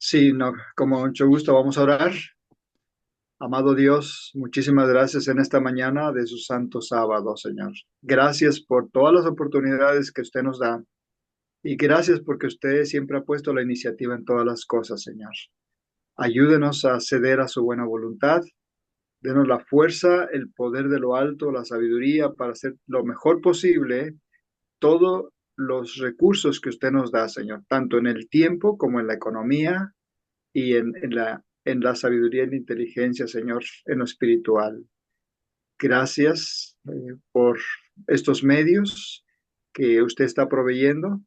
Sí, no, como mucho gusto, vamos a orar. Amado Dios, muchísimas gracias en esta mañana de su santo sábado, Señor. Gracias por todas las oportunidades que usted nos da y gracias porque usted siempre ha puesto la iniciativa en todas las cosas, Señor. Ayúdenos a ceder a su buena voluntad. Denos la fuerza, el poder de lo alto, la sabiduría para hacer lo mejor posible todos los recursos que usted nos da, Señor, tanto en el tiempo como en la economía y en la sabiduría y la inteligencia, Señor, en lo espiritual. Gracias por estos medios que usted está proveyendo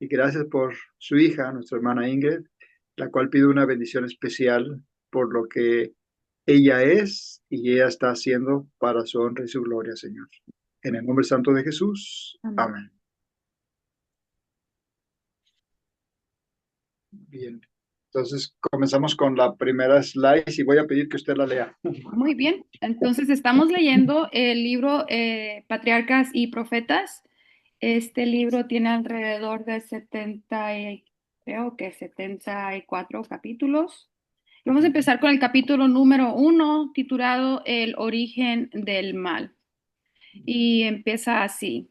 y gracias por su hija, nuestra hermana Ingrid, la cual pido una bendición especial por lo que ella es y ella está haciendo para su honra y su gloria, Señor. En el nombre santo de Jesús. Amén. Amén. Bien. Entonces comenzamos con la primera slide y voy a pedir que usted la lea. Muy bien. Entonces estamos leyendo el libro Patriarcas y Profetas. Este libro tiene alrededor de creo que 74 capítulos. Vamos a empezar con el capítulo número 1, titulado El origen del mal. Y empieza así.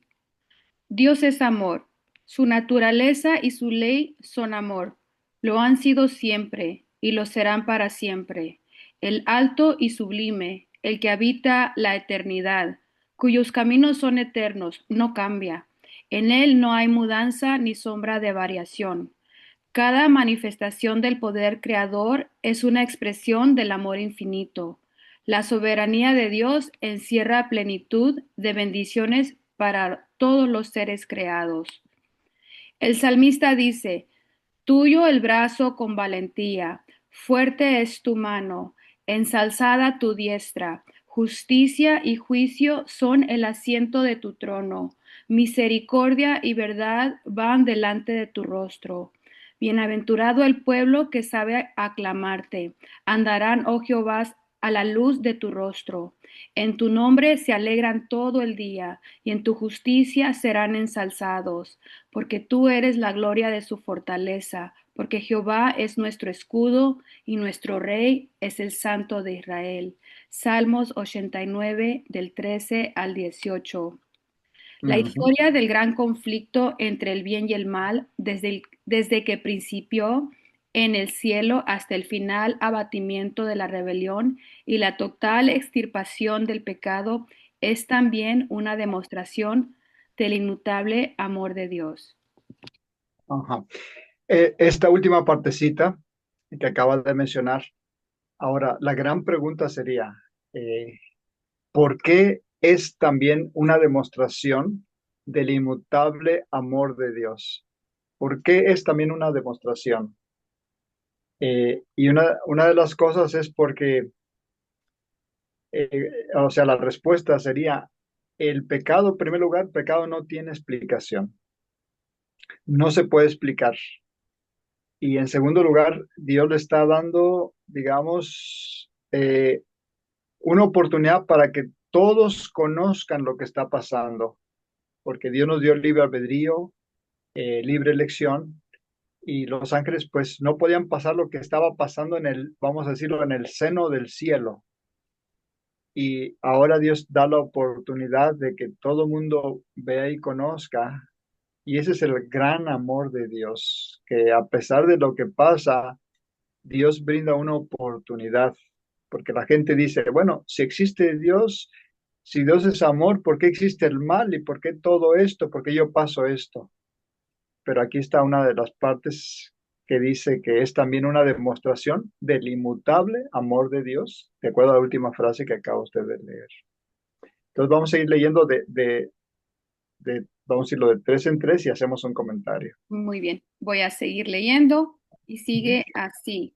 Dios es amor. Su naturaleza y su ley son amor. Lo han sido siempre y lo serán para siempre. El alto y sublime, el que habita la eternidad, cuyos caminos son eternos, no cambia. En él no hay mudanza ni sombra de variación. Cada manifestación del poder creador es una expresión del amor infinito. La soberanía de Dios encierra plenitud de bendiciones para todos los seres creados. El salmista dice, tuyo el brazo con valentía, fuerte es tu mano, ensalzada tu diestra, justicia y juicio son el asiento de tu trono, misericordia y verdad van delante de tu rostro. Bienaventurado el pueblo que sabe aclamarte, andarán, oh Jehová, a la luz de tu rostro. En tu nombre se alegran todo el día, y en tu justicia serán ensalzados porque tú eres la gloria de su fortaleza, porque Jehová es nuestro escudo y nuestro rey es el Santo de Israel. Salmos 89 del 13 al 18. La Ujú. historia del gran conflicto entre el bien y el mal, desde que principió en el cielo hasta el final abatimiento de la rebelión y la total extirpación del pecado, es también una demostración del inmutable amor de Dios. Ajá. Esta última partecita que acabas de mencionar, ahora la gran pregunta sería, eh, ¿por qué es también una demostración del inmutable amor de Dios? ¿Por qué es también una demostración? Y una de las cosas es porque, o sea, la respuesta sería, el pecado, en primer lugar, el pecado no tiene explicación, no se puede explicar. Y en segundo lugar, Dios le está dando, digamos, una oportunidad para que todos conozcan lo que está pasando, porque Dios nos dio libre albedrío, libre elección, y los ángeles pues no podían pasar lo que estaba pasando en el, vamos a decirlo, en el seno del cielo. Y ahora Dios da la oportunidad de que todo el mundo vea y conozca. Y ese es el gran amor de Dios, que a pesar de lo que pasa, Dios brinda una oportunidad, porque la gente dice, bueno, si existe Dios, si Dios es amor, ¿por qué existe el mal? ¿Y por qué todo esto? ¿Por qué yo paso esto? Pero aquí está una de las partes que dice que es también una demostración del inmutable amor de Dios, de acuerdo a la última frase que acaba usted de leer. Entonces vamos a ir leyendo vamos a irlo de tres en tres y hacemos un comentario. Muy bien, voy a seguir leyendo y sigue así.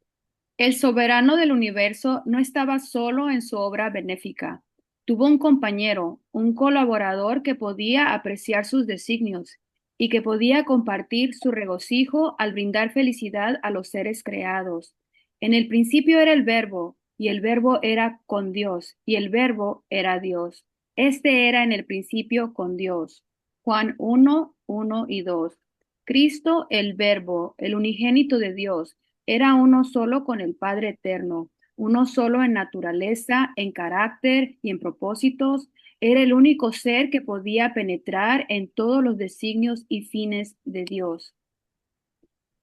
El soberano del universo no estaba solo en su obra benéfica. Tuvo un compañero, un colaborador que podía apreciar sus designios y que podía compartir su regocijo al brindar felicidad a los seres creados. En el principio era el Verbo, y el Verbo era con Dios, y el Verbo era Dios. Este era en el principio con Dios. Juan 1, 1 y 2. Cristo, el Verbo, el unigénito de Dios Era uno solo con el Padre Eterno, uno solo en naturaleza, en carácter y en propósitos. Era el único ser que podía penetrar en todos los designios y fines de Dios.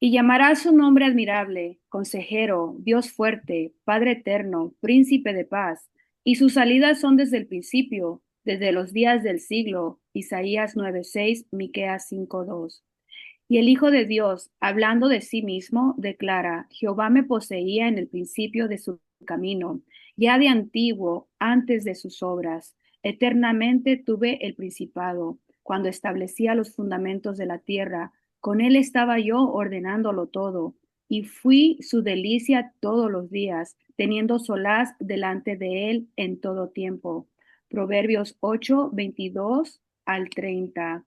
Y llamará su nombre admirable, consejero, Dios fuerte, Padre eterno, príncipe de paz. Y sus salidas son desde el principio, desde los días del siglo. Isaías 9:6, Miqueas 5:2. Y el Hijo de Dios, hablando de sí mismo, declara: Jehová me poseía en el principio de su camino, ya de antiguo, antes de sus obras. Eternamente tuve el principado, cuando establecía los fundamentos de la tierra. Con él estaba yo ordenándolo todo, y fui su delicia todos los días, teniendo solaz delante de él en todo tiempo. Proverbios 8:22 al 30.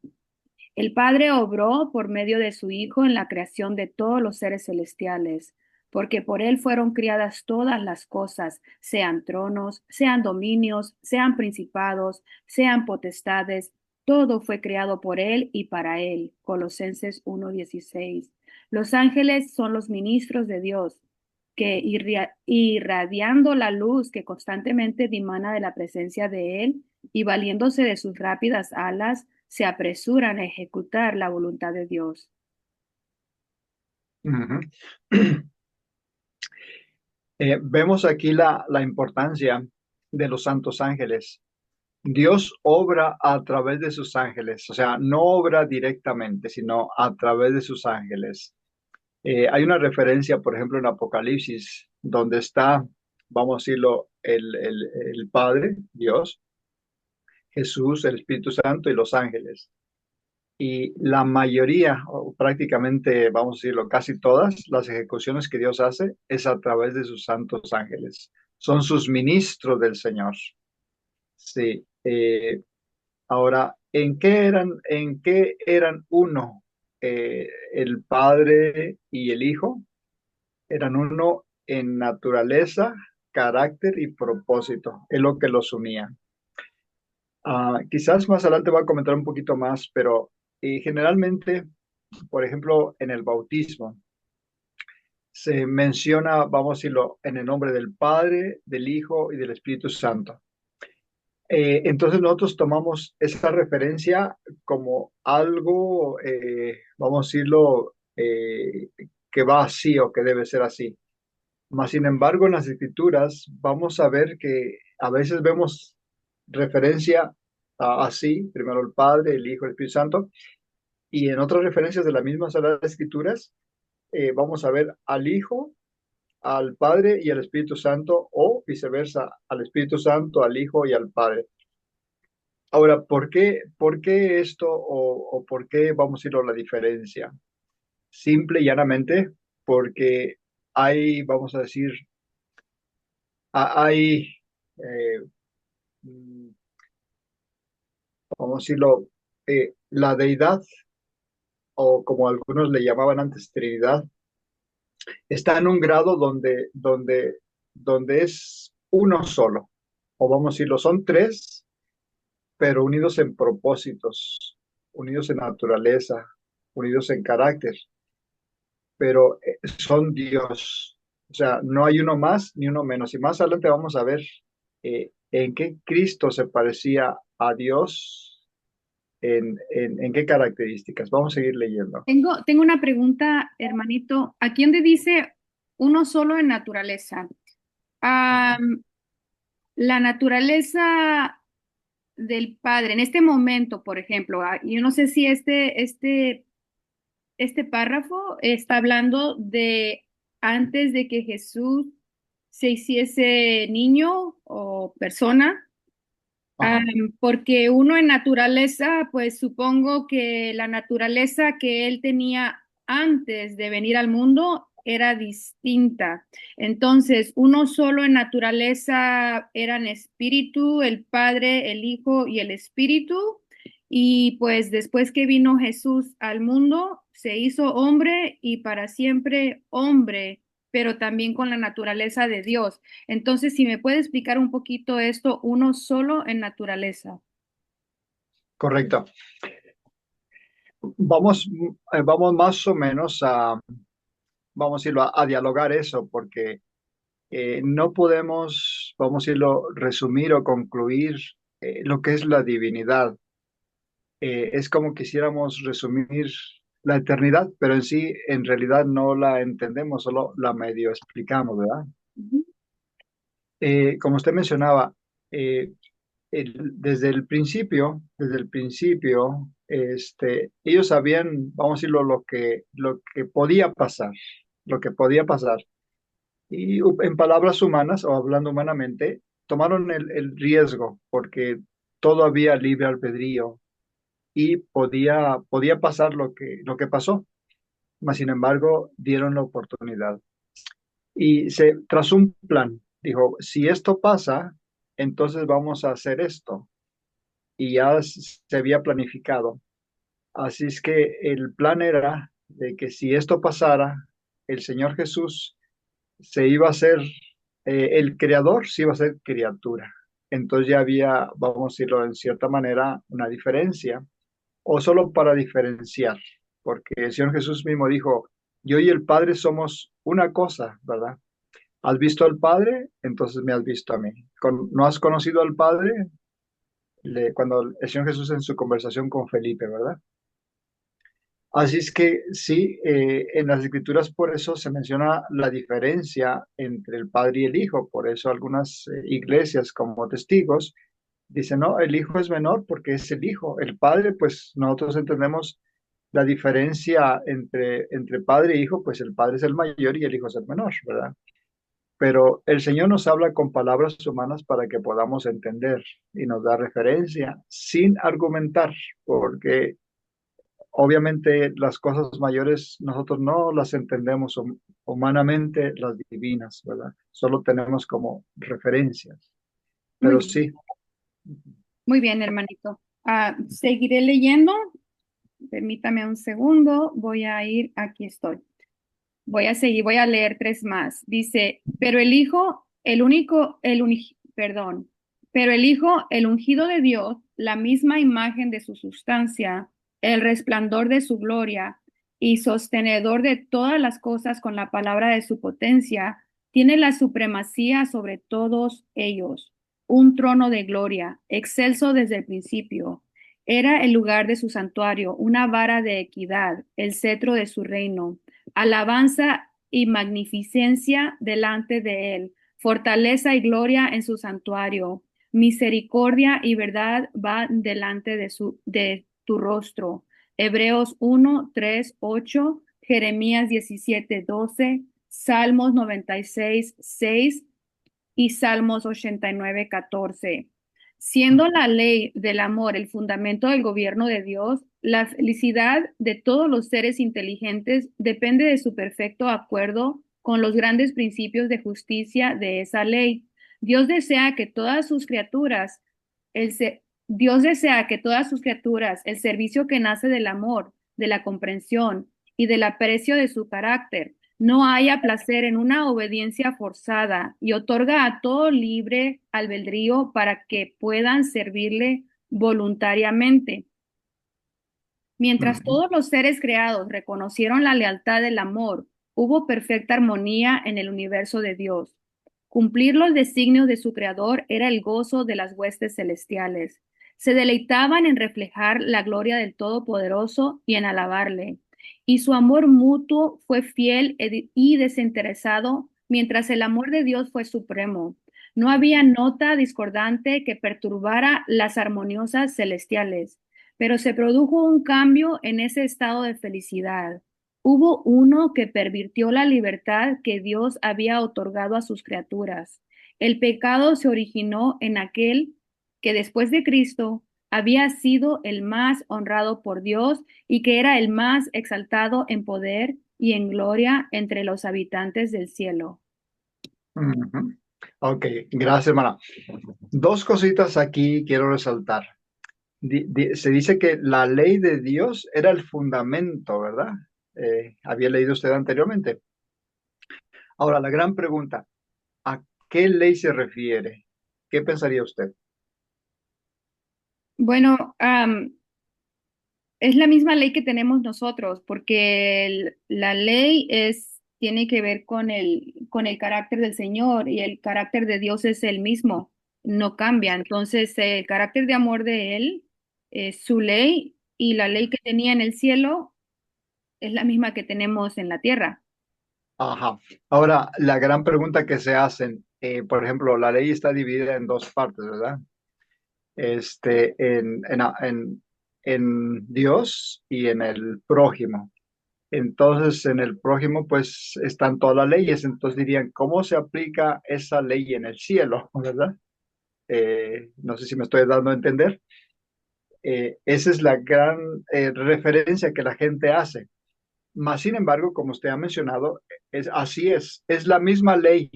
El Padre obró por medio de su Hijo en la creación de todos los seres celestiales, porque por Él fueron criadas todas las cosas, sean tronos, sean dominios, sean principados, sean potestades. Todo fue creado por Él y para Él. Colosenses 1:16. Los ángeles son los ministros de Dios, que irradiando la luz que constantemente dimana de la presencia de Él y valiéndose de sus rápidas alas, se apresuran a ejecutar la voluntad de Dios. Ujú. Vemos aquí la importancia de los santos ángeles. Dios obra a través de sus ángeles, o sea, no obra directamente, sino a través de sus ángeles. Hay una referencia, por ejemplo, en Apocalipsis, donde está, vamos a decirlo, el Padre, Dios, Jesús, el Espíritu Santo y los ángeles. Y la mayoría, o prácticamente, vamos a decirlo, casi todas las ejecuciones que Dios hace es a través de sus santos ángeles. Son sus ministros del Señor. Sí. Ahora, en qué eran uno? El Padre y el Hijo eran uno en naturaleza, carácter y propósito. Es lo que los unía. Quizás más adelante voy a comentar un poquito más, pero generalmente, por ejemplo, en el bautismo se menciona, vamos a decirlo, en el nombre del Padre, del Hijo y del Espíritu Santo. Entonces nosotros tomamos esa referencia como algo, vamos a decirlo, que va así o que debe ser así. Mas, sin embargo, en las escrituras vamos a ver que a veces vemos referencia así, primero el Padre, el Hijo, el Espíritu Santo, y en otras referencias de las mismas Sagradas Escrituras vamos a ver al Hijo, al Padre y al Espíritu Santo, o viceversa, al Espíritu Santo, al Hijo y al Padre. Ahora, por qué esto o por qué vamos a ir a la diferencia? Simple y llanamente porque hay, vamos a decir, hay, eh, mm, vamos a decirlo, la deidad, o como algunos le llamaban antes, Trinidad, está en un grado donde es uno solo, o vamos a decirlo, son tres, pero unidos en propósitos, unidos en naturaleza, unidos en carácter, pero son Dios. O sea, no hay uno más ni uno menos. Y más adelante vamos a ver en qué Cristo se parecía a Dios, en qué características. Vamos a seguir leyendo. Tengo una pregunta, hermanito. Aquí donde dice uno solo en naturaleza. Ajá, Am, la naturaleza del Padre, en este momento, por ejemplo, yo no sé si este párrafo está hablando de antes de que Jesús se hiciese niño o persona. ajá. Porque uno en naturaleza, pues supongo que la naturaleza que él tenía antes de venir al mundo era distinta. Entonces, uno solo en naturaleza eran espíritu, el Padre, el Hijo y el Espíritu. Y pues después que vino Jesús al mundo, se hizo hombre y para siempre hombre, pero también con la naturaleza de Dios. Entonces, si me puede explicar un poquito esto, uno solo en naturaleza. Correcto. Vamos más o menos vamos a decirlo, a dialogar eso, porque no podemos, vamos a decirlo, resumir o concluir lo que es la divinidad. Es como quisiéramos resumir la eternidad, pero en sí, en realidad no la entendemos, solo la medio explicamos, ¿verdad? Ujú. Como usted mencionaba, eh, desde el principio, ellos sabían, vamos a decirlo, lo que podía pasar, lo que podía pasar. Y en palabras humanas o hablando humanamente, tomaron el riesgo porque todo había libre albedrío y podía pasar lo que pasó. Mas, sin embargo, dieron la oportunidad. Y se trazó un plan. Dijo, si esto pasa, entonces vamos a hacer esto. Y ya se había planificado. Así es que el plan era de que si esto pasara, el Señor Jesús se iba a ser, el creador se iba a ser criatura. Entonces ya había, vamos a decirlo en cierta manera, una diferencia, o solo para diferenciar, porque el Señor Jesús mismo dijo, yo y el Padre somos una cosa, ¿verdad? ¿Has visto al Padre? Entonces me has visto a mí. ¿No has conocido al Padre? Cuando el Señor Jesús en su conversación con Felipe, ¿verdad? Así es que sí, en las escrituras por eso se menciona la diferencia entre el Padre y el Hijo. Por eso algunas iglesias como testigos dicen, no, el Hijo es menor porque es el Hijo. El Padre, pues nosotros entendemos la diferencia entre Padre e Hijo, pues el Padre es el mayor y el Hijo es el menor, ¿verdad? Pero el Señor nos habla con palabras humanas para que podamos entender y nos da referencia sin argumentar, porque obviamente las cosas mayores nosotros no las entendemos humanamente, las divinas, ¿verdad? Solo tenemos como referencias, Muy pero bien, sí. muy bien, hermanito. Seguiré leyendo. Permítame un segundo. Voy a ir, aquí estoy. Voy a seguir, voy a leer tres más. Dice, pero el Hijo, el único, perdón, pero el Hijo, el ungido de Dios, la misma imagen de su sustancia, el resplandor de su gloria y sostenedor de todas las cosas con la palabra de su potencia, tiene la supremacía sobre todos ellos, un trono de gloria, excelso desde el principio. Era el lugar de su santuario, una vara de equidad, el cetro de su reino, alabanza y magnificencia delante de él, fortaleza y gloria en su santuario, misericordia y verdad van delante de tu rostro. Hebreos 1, 3, 8, Jeremías 17, 12, Salmos 96, 6 y Salmos 89, 14. Siendo la ley del amor el fundamento del gobierno de Dios, la felicidad de todos los seres inteligentes depende de su perfecto acuerdo con los grandes principios de justicia de esa ley. Dios desea que todas sus criaturas, Dios desea que todas sus criaturas, el servicio que nace del amor, de la comprensión y del aprecio de su carácter, no haya placer en una obediencia forzada y otorga a todo libre albedrío para que puedan servirle voluntariamente. Mientras Ujú. todos los seres creados reconocieron la lealtad del amor, hubo perfecta armonía en el universo de Dios. Cumplir los designios de su Creador era el gozo de las huestes celestiales. Se deleitaban en reflejar la gloria del Todopoderoso y en alabarle. Y su amor mutuo fue fiel y desinteresado, mientras el amor de Dios fue supremo. No había nota discordante que perturbara las armoniosas celestiales. Pero se produjo un cambio en ese estado de felicidad. Hubo uno que pervirtió la libertad que Dios había otorgado a sus criaturas. El pecado se originó en aquel que después de Cristo había sido el más honrado por Dios y que era el más exaltado en poder y en gloria entre los habitantes del cielo. Ujú. Ok, gracias, hermana. Dos cositas aquí quiero resaltar. Se dice que la ley de Dios era el fundamento, ¿verdad? Había leído usted anteriormente. Ahora, la gran pregunta, ¿a qué ley se refiere? ¿Qué pensaría usted? Bueno, es la misma ley que tenemos nosotros, porque la ley es tiene que ver con el carácter del Señor y el carácter de Dios es el mismo, no cambia. Entonces, el carácter de amor de Él, su ley y la ley que tenía en el cielo es la misma que tenemos en la tierra. Ajá. Ahora, la gran pregunta que se hacen, por ejemplo, la ley está dividida en dos partes, ¿verdad? En Dios y en el prójimo. Entonces, en el prójimo, pues están todas las leyes. Entonces dirían, ¿cómo se aplica esa ley en el cielo? ¿Verdad? No sé si me estoy dando a entender. Esa es la gran referencia que la gente hace. Más sin embargo, como usted ha mencionado, así es la misma ley.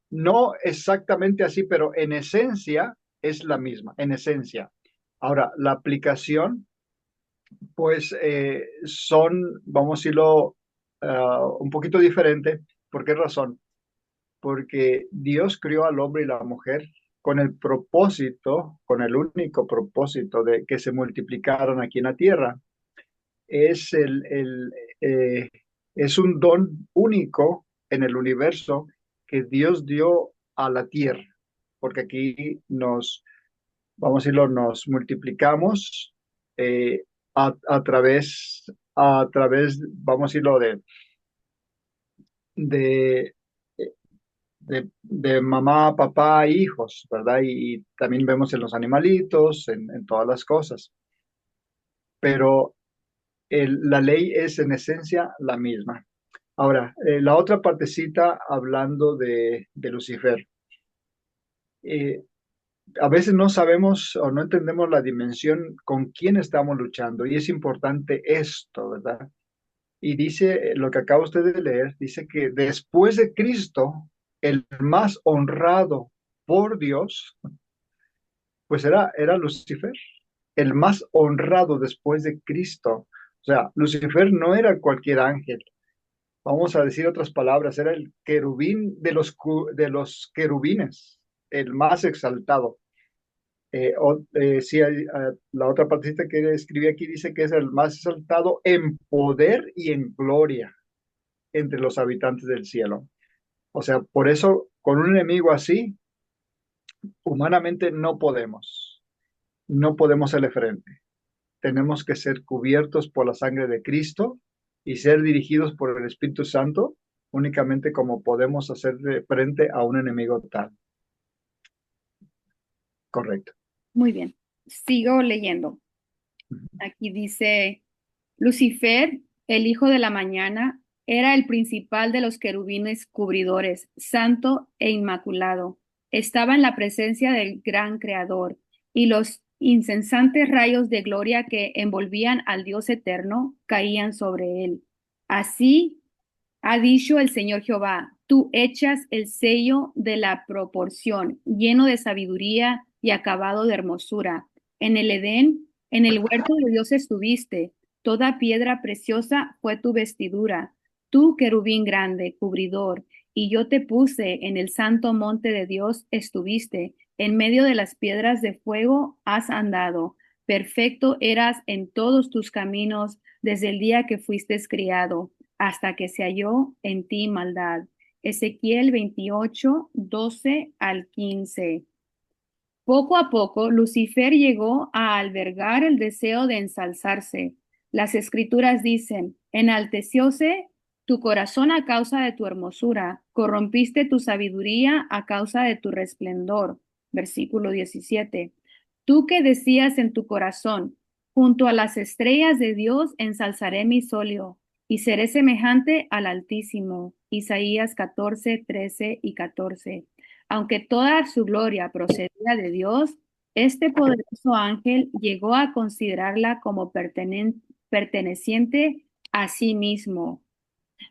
No exactamente así, pero en esencia es la misma, en esencia. Ahora, la aplicación, pues son, vamos a decirlo, un poquito diferente. ¿Por qué razón? Porque Dios crió al hombre y la mujer con el propósito, con el único propósito de que se multiplicaran aquí en la tierra. Es, eh, es un don único en el universo que Dios dio a la tierra, porque aquí vamos a decirlo, nos multiplicamos eh, a través, vamos a decirlo, de, de mamá, papá, hijos, ¿verdad? Y también vemos en los animalitos, en todas las cosas. Pero la ley es en esencia la misma. Ahora, la otra partecita hablando de Lucifer. Eh, a veces no sabemos o no entendemos la dimensión con quién estamos luchando y es importante esto, ¿verdad? Y dice lo que acaba usted de leer, dice que después de Cristo, el más honrado por Dios, pues era Lucifer, el más honrado después de Cristo. O sea, Lucifer no era cualquier ángel, vamos a decir otras palabras, era el querubín de los querubines, el más exaltado. Sí, la otra partecita que escribí aquí dice que es el más exaltado en poder y en gloria entre los habitantes del cielo. O sea, por eso, con un enemigo así, humanamente no podemos hacerle frente. Tenemos que ser cubiertos por la sangre de Cristo y ser dirigidos por el Espíritu Santo únicamente como podemos hacer frente a un enemigo tal. Correcto. Muy bien, sigo leyendo. Aquí dice, Lucifer, el hijo de la mañana, era el principal de los querubines cubridores, santo e inmaculado. Estaba en la presencia del gran creador, y los incesantes rayos de gloria que envolvían al Dios eterno caían sobre él. Así ha dicho el Señor Jehová, tú echas el sello de la proporción, lleno de sabiduría y acabado de hermosura. En el Edén, en el huerto de Dios estuviste, toda piedra preciosa fue tu vestidura, tú querubín grande, cubridor, y yo te puse en el santo monte de Dios estuviste, en medio de las piedras de fuego has andado. Perfecto eras en todos tus caminos desde el día que fuiste criado hasta que se halló en ti maldad. Ezequiel 28, 12 al 15. Poco a poco, Lucifer llegó a albergar el deseo de ensalzarse. Las escrituras dicen, enaltecióse tu corazón a causa de tu hermosura, corrompiste tu sabiduría a causa de tu resplendor. Versículo 17. Tú que decías en tu corazón, junto a las estrellas de Dios ensalzaré mi solio y seré semejante al Altísimo. Isaías 14, 13 y 14. Aunque toda su gloria procedía de Dios, este poderoso ángel llegó a considerarla como perteneciente a sí mismo.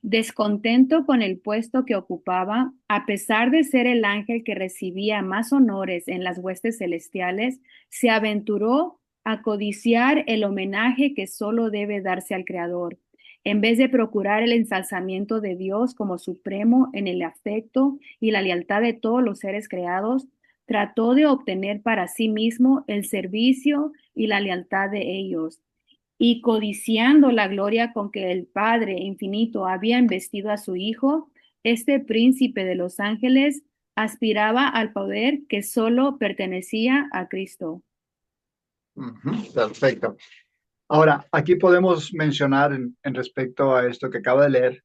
Descontento con el puesto que ocupaba, a pesar de ser el ángel que recibía más honores en las huestes celestiales, se aventuró a codiciar el homenaje que solo debe darse al Creador. En vez de procurar el ensalzamiento de Dios como supremo en el afecto y la lealtad de todos los seres creados, trató de obtener para sí mismo el servicio y la lealtad de ellos y codiciando la gloria con que el Padre infinito había investido a su Hijo, este príncipe de los ángeles aspiraba al poder que solo pertenecía a Cristo. Ujú, perfecto. Ahora, aquí podemos mencionar en respecto a esto que acaba de leer,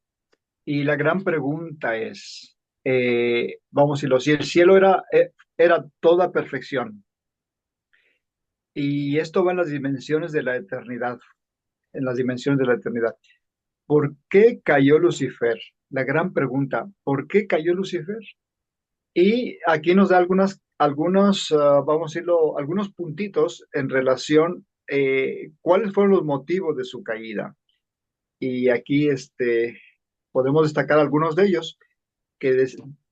y la gran pregunta es, vamos a decirlo, si el cielo era toda perfección, y esto va en las dimensiones de la eternidad, en las dimensiones de la eternidad, ¿por qué cayó Lucifer? La gran pregunta, ¿por qué cayó Lucifer? Y aquí nos da vamos a decirlo, algunos puntitos en relación, cuáles fueron los motivos de su caída. Y aquí podemos destacar algunos de ellos, que,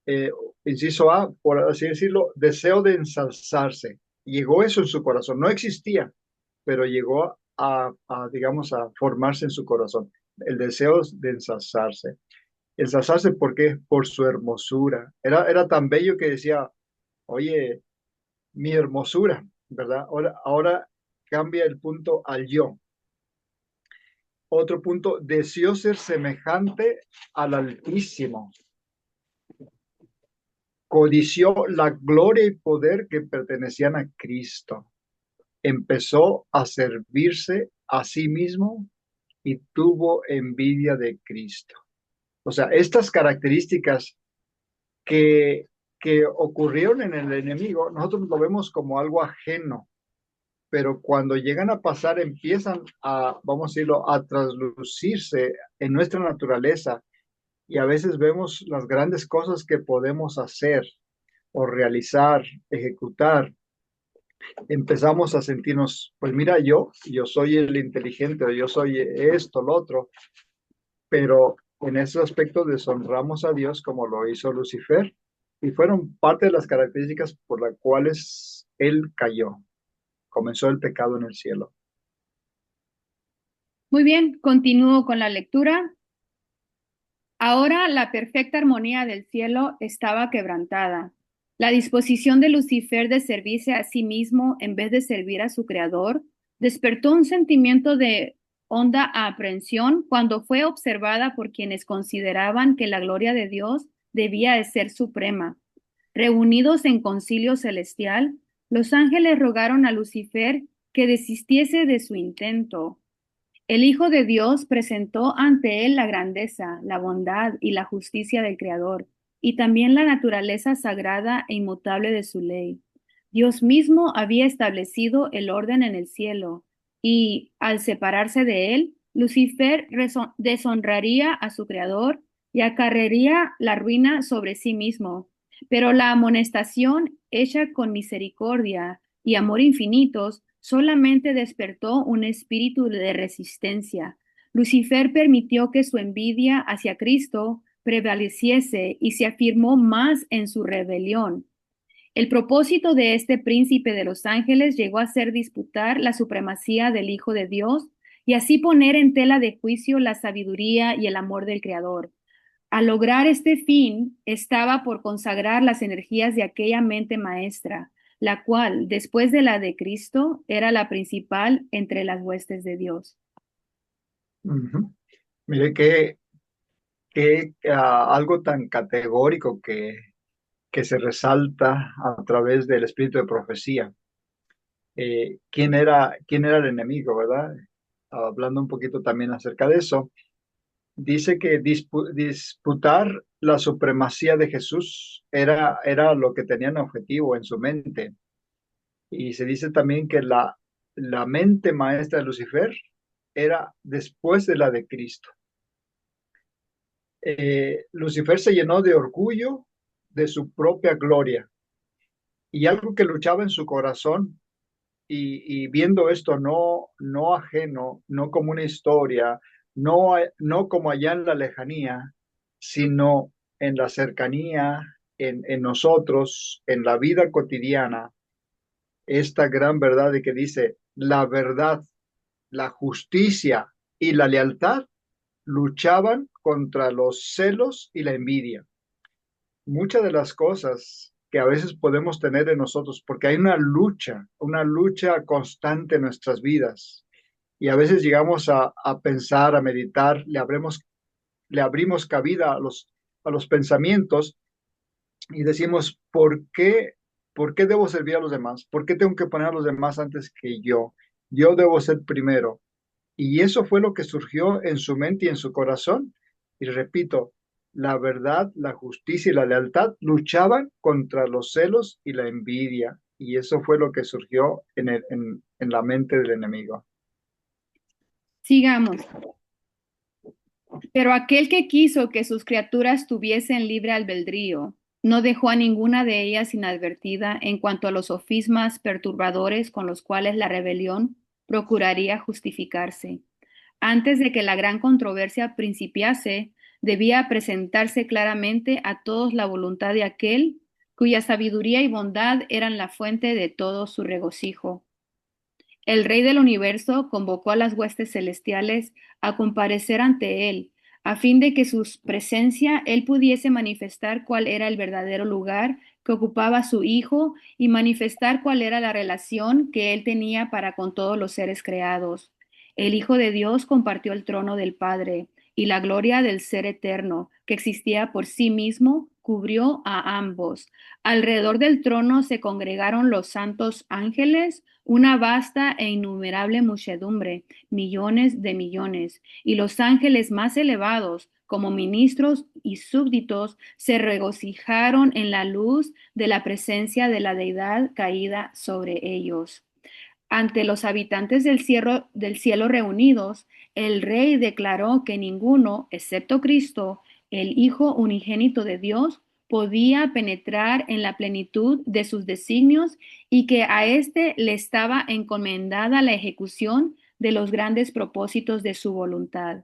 eh, inciso A, por así decirlo, deseo de ensalzarse. Llegó eso en su corazón, no existía, pero llegó digamos, a formarse en su corazón, el deseo de ensalzarse. Ensalzarse, ¿por qué? Por su hermosura. Era tan bello que decía, oye, mi hermosura, ¿verdad? Ahora cambia el punto al yo. Otro punto, deseó ser semejante al Altísimo. Codició la gloria y poder que pertenecían a Cristo. Empezó a servirse a sí mismo y tuvo envidia de Cristo. O sea, estas características que, que ocurrieron en el enemigo, nosotros lo vemos como algo ajeno, pero cuando llegan a pasar, empiezan vamos a decirlo, a traslucirse en nuestra naturaleza, y a veces vemos las grandes cosas que podemos hacer o realizar, ejecutar. Empezamos a sentirnos, pues mira, yo soy el inteligente, o yo soy esto, lo otro, pero en ese aspecto deshonramos a Dios como lo hizo Lucifer, y fueron parte de las características por las cuales él cayó, comenzó el pecado en el cielo. Muy bien, continúo con la lectura. Ahora la perfecta armonía del cielo estaba quebrantada. La disposición de Lucifer de servirse a sí mismo en vez de servir a su creador despertó un sentimiento de honda aprensión cuando fue observada por quienes consideraban que la gloria de Dios debía de ser suprema. Reunidos en concilio celestial, los ángeles rogaron a Lucifer que desistiese de su intento. El Hijo de Dios presentó ante él la grandeza, la bondad y la justicia del Creador, y también la naturaleza sagrada e inmutable de su ley. Dios mismo había establecido el orden en el cielo, y al separarse de él, Lucifer deshonraría a su Creador y acarrearía la ruina sobre sí mismo. Pero la amonestación hecha con misericordia y amor infinitos solamente despertó un espíritu de resistencia. Lucifer permitió que su envidia hacia Cristo prevaleciese y se afirmó más en su rebelión. El propósito de este príncipe de los ángeles llegó a ser disputar la supremacía del Hijo de Dios y así poner en tela de juicio la sabiduría y el amor del Creador. Al lograr este fin, estaba por consagrar las energías de aquella mente maestra, la cual, después de la de Cristo, era la principal entre las huestes de Dios. Ujú. Mire algo tan categórico que se resalta a través del espíritu de profecía. ¿Quién era el enemigo, verdad? Hablando un poquito también acerca de eso, dice que disputar la supremacía de Jesús era lo que tenían objetivo en su mente. Y se dice también que la mente maestra de Lucifer era después de la de Cristo. Lucifer se llenó de orgullo de su propia gloria, y algo que luchaba en su corazón, y viendo esto no ajeno, no como una historia, no como allá en la lejanía, sino en la cercanía, en nosotros, en la vida cotidiana, esta gran verdad de que dice, la verdad, la justicia y la lealtad luchaban contra los celos y la envidia. Muchas de las cosas que a veces podemos tener en nosotros, porque hay una lucha constante en nuestras vidas. Y a veces llegamos a pensar, a meditar, le abrimos cabida a los pensamientos y decimos, ¿por qué debo servir a los demás? ¿Por qué tengo que poner a los demás antes que yo? Yo debo ser primero. Y eso fue lo que surgió en su mente y en su corazón. Y repito, la verdad, la justicia y la lealtad luchaban contra los celos y la envidia. Y eso fue lo que surgió en la mente del enemigo. Sigamos. Pero aquel que quiso que sus criaturas tuviesen libre albedrío, no dejó a ninguna de ellas inadvertida en cuanto a los sofismas perturbadores con los cuales la rebelión procuraría justificarse. Antes de que la gran controversia principiase, debía presentarse claramente a todos la voluntad de aquel cuya sabiduría y bondad eran la fuente de todo su regocijo. El Rey del universo convocó a las huestes celestiales a comparecer ante él, a fin de que su presencia él pudiese manifestar cuál era el verdadero lugar que ocupaba su Hijo y manifestar cuál era la relación que él tenía para con todos los seres creados. El Hijo de Dios compartió el trono del Padre y la gloria del Ser eterno, que existía por sí mismo, cubrió a ambos. Alrededor del trono se congregaron los santos ángeles, una vasta e innumerable muchedumbre, millones de millones, y los ángeles más elevados, como ministros y súbditos, se regocijaron en la luz de la presencia de la deidad caída sobre ellos. Ante los habitantes del cielo reunidos, el rey declaró que ninguno, excepto Cristo, el Hijo unigénito de Dios, podía penetrar en la plenitud de sus designios y que a éste le estaba encomendada la ejecución de los grandes propósitos de su voluntad.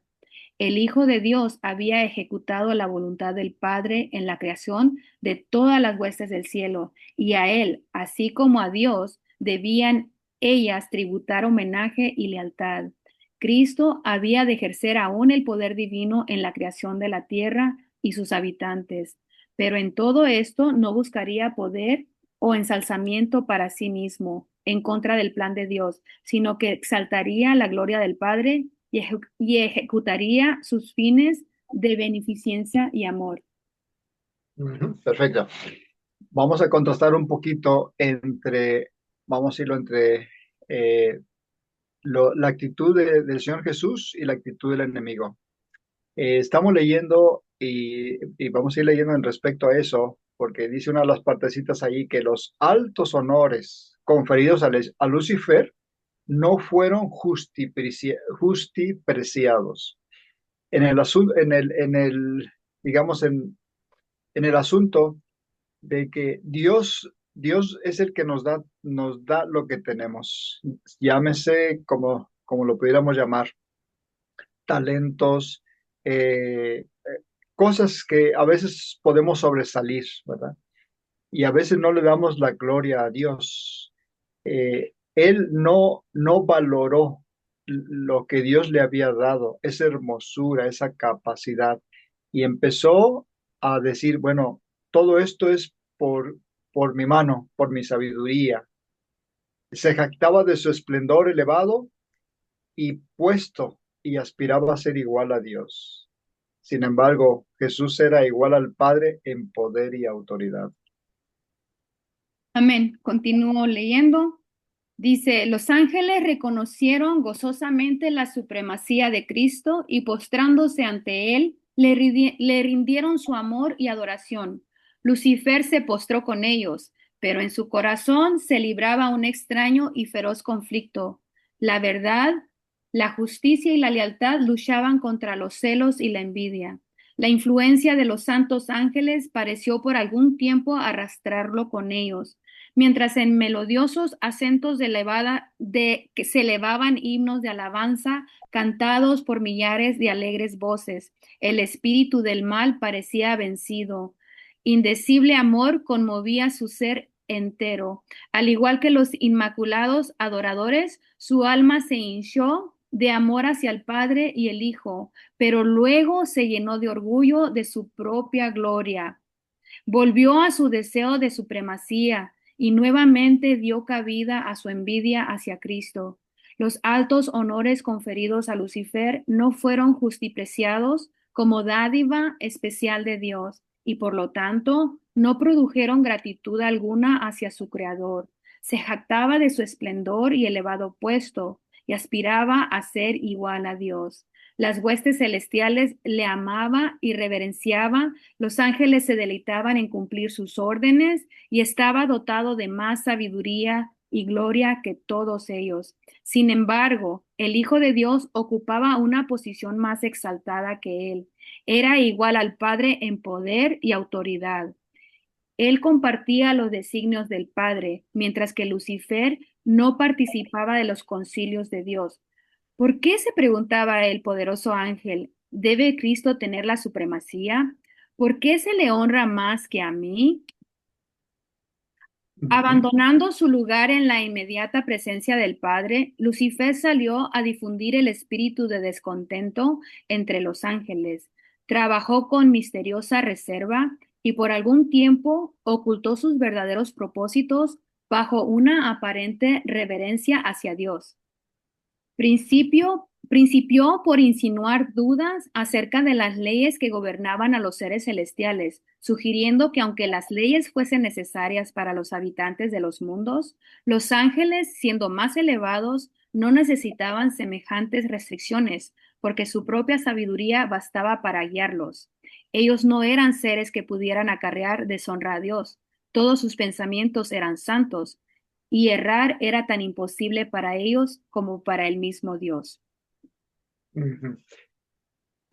El Hijo de Dios había ejecutado la voluntad del Padre en la creación de todas las huestes del cielo, y a Él, así como a Dios, debían ellas tributar homenaje y lealtad. Cristo había de ejercer aún el poder divino en la creación de la tierra y sus habitantes, pero en todo esto no buscaría poder o ensalzamiento para sí mismo en contra del plan de Dios, sino que exaltaría la gloria del Padre y ejecutaría sus fines de beneficencia y amor. Ujú, perfecto. Vamos a contrastar un poquito vamos a irlo entre la actitud del Señor Jesús y la actitud del enemigo. Estamos leyendo y vamos a ir leyendo en respecto a eso, porque dice una de las partecitas ahí que los altos honores conferidos a Lucifer no fueron justipreciados. En el asunto, digamos, en el asunto de que Dios es el que nos da lo que tenemos. Llámese como lo pudiéramos llamar, talentos, cosas que a veces podemos sobresalir, ¿verdad? Y a veces no le damos la gloria a Dios. Él no valoró lo que Dios le había dado, esa hermosura, esa capacidad, y empezó a decir, bueno, todo esto es por mi mano, por mi sabiduría. Se jactaba de su esplendor elevado y puesto y aspiraba a ser igual a Dios. Sin embargo, Jesús era igual al Padre en poder y autoridad. Amén. Continúo leyendo. Dice, los ángeles reconocieron gozosamente la supremacía de Cristo y postrándose ante él, le rindieron su amor y adoración. Lucifer se postró con ellos, pero en su corazón se libraba un extraño y feroz conflicto. La verdad, la justicia y la lealtad luchaban contra los celos y la envidia. La influencia de los santos ángeles pareció por algún tiempo arrastrarlo con ellos mientras en melodiosos acentos que se elevaban himnos de alabanza cantados por millares de alegres voces. El espíritu del mal parecía vencido. Indecible amor conmovía su ser entero. Al igual que los inmaculados adoradores, su alma se hinchó de amor hacia el Padre y el Hijo, pero luego se llenó de orgullo de su propia gloria. Volvió a su deseo de supremacía y nuevamente dio cabida a su envidia hacia Cristo. Los altos honores conferidos a Lucifer no fueron justipreciados como dádiva especial de Dios y por lo tanto no produjeron gratitud alguna hacia su Creador. Se jactaba de su esplendor y elevado puesto y aspiraba a ser igual a Dios. Las huestes celestiales le amaban y reverenciaban, los ángeles se deleitaban en cumplir sus órdenes y estaba dotado de más sabiduría y gloria que todos ellos. Sin embargo, el Hijo de Dios ocupaba una posición más exaltada que él. Era igual al Padre en poder y autoridad. Él compartía los designios del Padre, mientras que Lucifer no participaba de los concilios de Dios. ¿Por qué, se preguntaba el poderoso ángel, debe Cristo tener la supremacía? ¿Por qué se le honra más que a mí? Ujú. Abandonando su lugar en la inmediata presencia del Padre, Lucifer salió a difundir el espíritu de descontento entre los ángeles. Trabajó con misteriosa reserva y por algún tiempo ocultó sus verdaderos propósitos bajo una aparente reverencia hacia Dios. Principió por insinuar dudas acerca de las leyes que gobernaban a los seres celestiales, sugiriendo que aunque las leyes fuesen necesarias para los habitantes de los mundos, los ángeles, siendo más elevados, no necesitaban semejantes restricciones, porque su propia sabiduría bastaba para guiarlos. Ellos no eran seres que pudieran acarrear deshonra a Dios. Todos sus pensamientos eran santos y errar era tan imposible para ellos como para el mismo Dios. Ujú.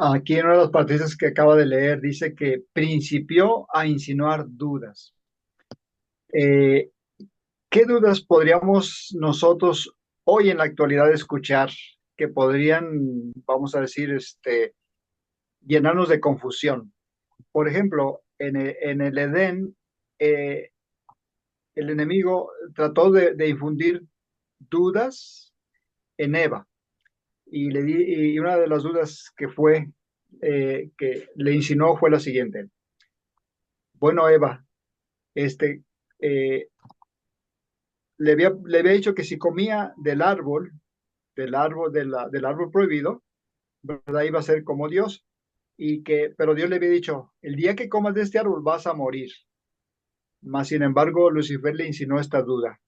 Aquí en una de las partes que acaba de leer dice que principió a insinuar dudas. Eh, ¿Qué dudas podríamos nosotros hoy en la actualidad escuchar que podrían, vamos a decir, llenarnos de confusión? Por ejemplo, en el Edén, eh, el enemigo trató de infundir dudas en Eva y una de las dudas que fue que le insinuó fue la siguiente. Bueno, Eva, este, eh, le había dicho que si comía del árbol prohibido, ¿verdad? Iba a ser como Dios. Pero Dios le había dicho, el día que comas de este árbol vas a morir. Mas, sin embargo, Lucifer le insinuó esta duda.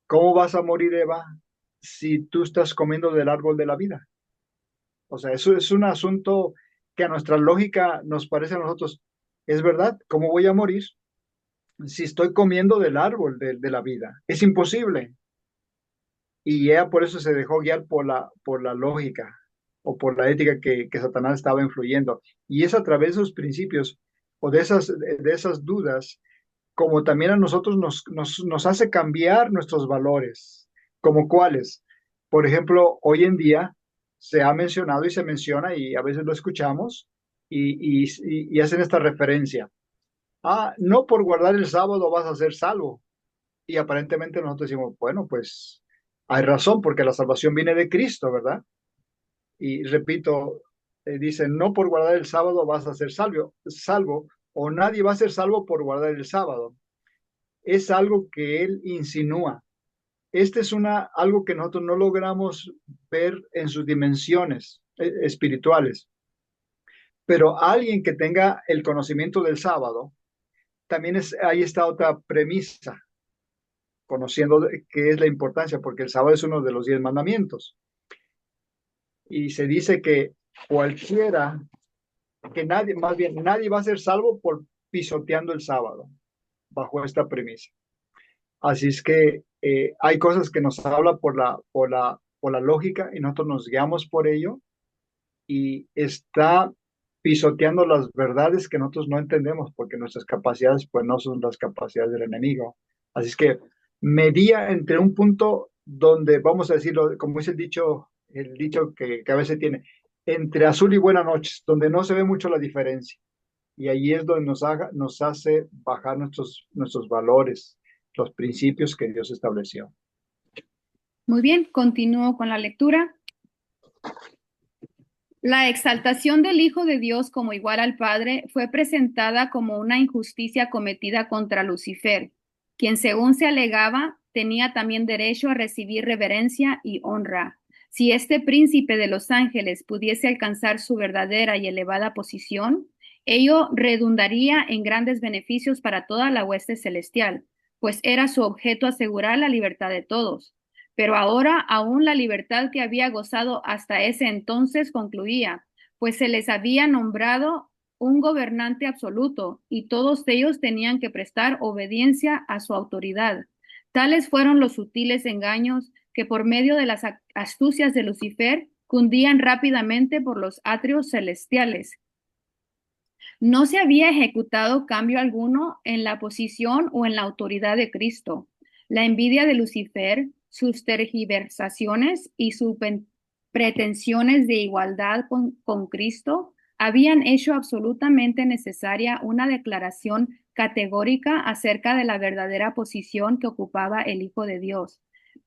¿Cómo vas a morir, Eva, si tú estás comiendo del árbol de la vida? O sea, eso es un asunto que a nuestra lógica nos parece a nosotros, es verdad, ¿cómo voy a morir si estoy comiendo del árbol de la vida? Es imposible. Y ella por eso se dejó guiar por la lógica o por la ética que Satanás estaba influyendo. Y es a través de esos principios o de esas dudas como también a nosotros nos hace cambiar nuestros valores. ¿Como cuáles? Por ejemplo, hoy en día se ha mencionado y se menciona y a veces lo escuchamos y hacen esta referencia. Ah, no por guardar el sábado vas a ser salvo. Y aparentemente nosotros decimos, bueno, pues hay razón porque la salvación viene de Cristo, ¿verdad? Y repito, dicen, no por guardar el sábado vas a ser salvo, o nadie va a ser salvo por guardar el sábado. Es algo que él insinúa. Este es algo que nosotros no logramos ver en sus dimensiones espirituales, pero alguien que tenga el conocimiento del sábado, también ahí está otra premisa, conociendo qué es la importancia, porque el sábado es uno de los 10 mandamientos. Y se dice que cualquiera, que nadie, más bien, nadie va a ser salvo por pisoteando el sábado, bajo esta premisa. Así es que hay cosas que nos habla por la lógica y nosotros nos guiamos por ello y está pisoteando las verdades que nosotros no entendemos porque nuestras capacidades pues no son las capacidades del enemigo. Así es que medía entre un punto donde, vamos a decirlo, como es el dicho que a veces tiene, entre azul y buenas noches, donde no se ve mucho la diferencia. Y ahí es donde nos hace bajar nuestros valores, los principios que Dios estableció. Muy bien, continúo con la lectura. La exaltación del Hijo de Dios como igual al Padre fue presentada como una injusticia cometida contra Lucifer, quien según se alegaba tenía también derecho a recibir reverencia y honra. Si este príncipe de los ángeles pudiese alcanzar su verdadera y elevada posición, ello redundaría en grandes beneficios para toda la hueste celestial, pues era su objeto asegurar la libertad de todos. Pero ahora aún la libertad que había gozado hasta ese entonces concluía, pues se les había nombrado un gobernante absoluto y todos ellos tenían que prestar obediencia a su autoridad. Tales fueron los sutiles engaños que por medio de las astucias de Lucifer cundían rápidamente por los atrios celestiales. No se había ejecutado cambio alguno en la posición o en la autoridad de Cristo. La envidia de Lucifer, sus tergiversaciones y sus pretensiones de igualdad con Cristo habían hecho absolutamente necesaria una declaración categórica acerca de la verdadera posición que ocupaba el Hijo de Dios.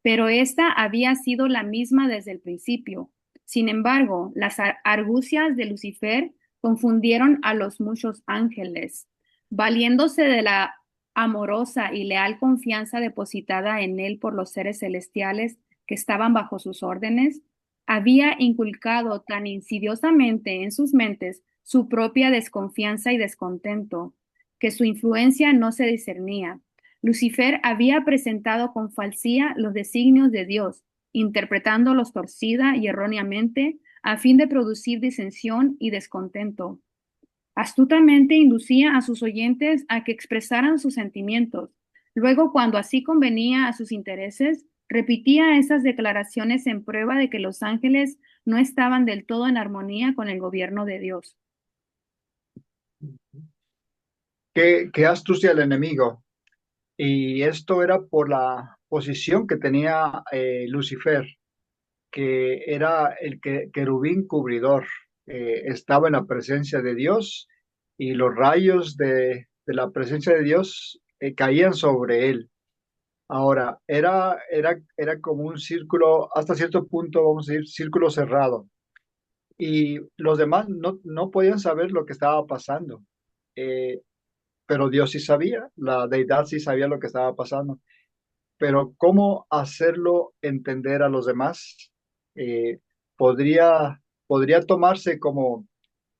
Pero esta había sido la misma desde el principio. Sin embargo, las argucias de Lucifer confundieron a los muchos ángeles, valiéndose de la amorosa y leal confianza depositada en él por los seres celestiales que estaban bajo sus órdenes, había inculcado tan insidiosamente en sus mentes su propia desconfianza y descontento, que su influencia no se discernía. Lucifer había presentado con falsía los designios de Dios, interpretándolos torcida y erróneamente a fin de producir disensión y descontento. Astutamente inducía a sus oyentes a que expresaran sus sentimientos. Luego, cuando así convenía a sus intereses, repetía esas declaraciones en prueba de que los ángeles no estaban del todo en armonía con el gobierno de Dios. Qué astucia el enemigo. Y esto era por la posición que tenía Lucifer, que era querubín cubridor. Estaba en la presencia de Dios y los rayos de la presencia de Dios caían sobre él. Ahora, era como un círculo, hasta cierto punto, vamos a decir, círculo cerrado. Y los demás no podían saber lo que estaba pasando. Eh, pero Dios sí sabía, la deidad sí sabía lo que estaba pasando. Pero ¿cómo hacerlo entender a los demás? Eh, podría tomarse como,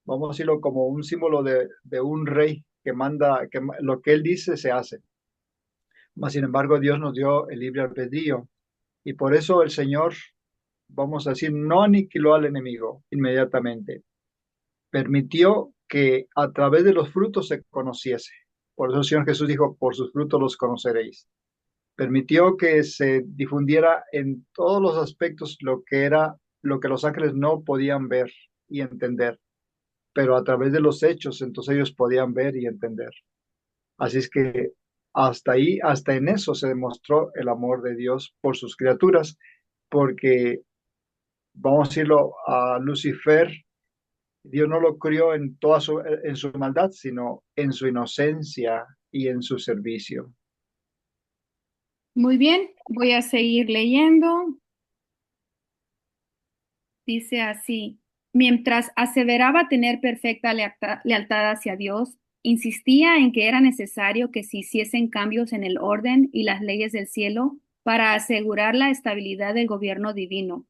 vamos a decirlo, como un símbolo de un rey que manda, lo que él dice se hace. Mas, sin embargo, Dios nos dio el libre albedrío y por eso el Señor, vamos a decir, no aniquiló al enemigo inmediatamente. Permitió que a través de los frutos se conociese. Por eso el Señor Jesús dijo, por sus frutos los conoceréis. Permitió que se difundiera en todos los aspectos lo que los ángeles no podían ver y entender, pero a través de los hechos, entonces ellos podían ver y entender. Así es que hasta ahí, hasta en eso se demostró el amor de Dios por sus criaturas, porque, vamos a decirlo, a Lucifer, Dios no lo crió en su maldad, sino en su inocencia y en su servicio. Muy bien, voy a seguir leyendo. Dice así, mientras aseveraba tener perfecta lealtad hacia Dios, insistía en que era necesario que se hiciesen cambios en el orden y las leyes del cielo para asegurar la estabilidad del gobierno divino.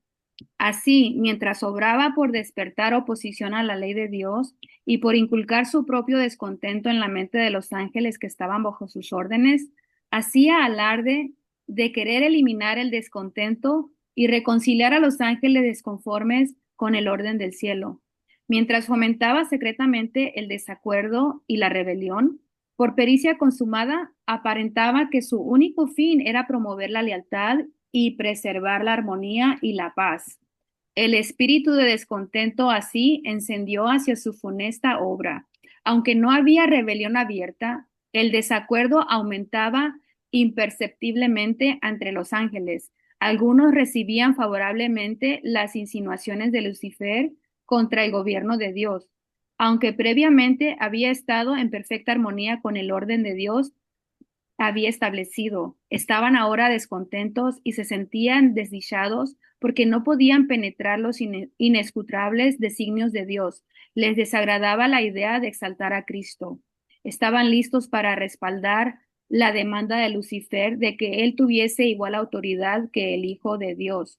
Así, mientras obraba por despertar oposición a la ley de Dios y por inculcar su propio descontento en la mente de los ángeles que estaban bajo sus órdenes, hacía alarde de querer eliminar el descontento y reconciliar a los ángeles desconformes con el orden del cielo. Mientras fomentaba secretamente el desacuerdo y la rebelión, por pericia consumada, aparentaba que su único fin era promover la lealtad y preservar la armonía y la paz. El espíritu de descontento así encendió hacia su funesta obra. Aunque no había rebelión abierta, el desacuerdo aumentaba imperceptiblemente entre los ángeles. Algunos recibían favorablemente las insinuaciones de Lucifer contra el gobierno de Dios. Aunque previamente había estado en perfecta armonía con el orden de Dios, había establecido. Estaban ahora descontentos y se sentían desdichados porque no podían penetrar los inescrutables designios de Dios. Les desagradaba la idea de exaltar a Cristo. Estaban listos para respaldar la demanda de Lucifer de que él tuviese igual autoridad que el Hijo de Dios.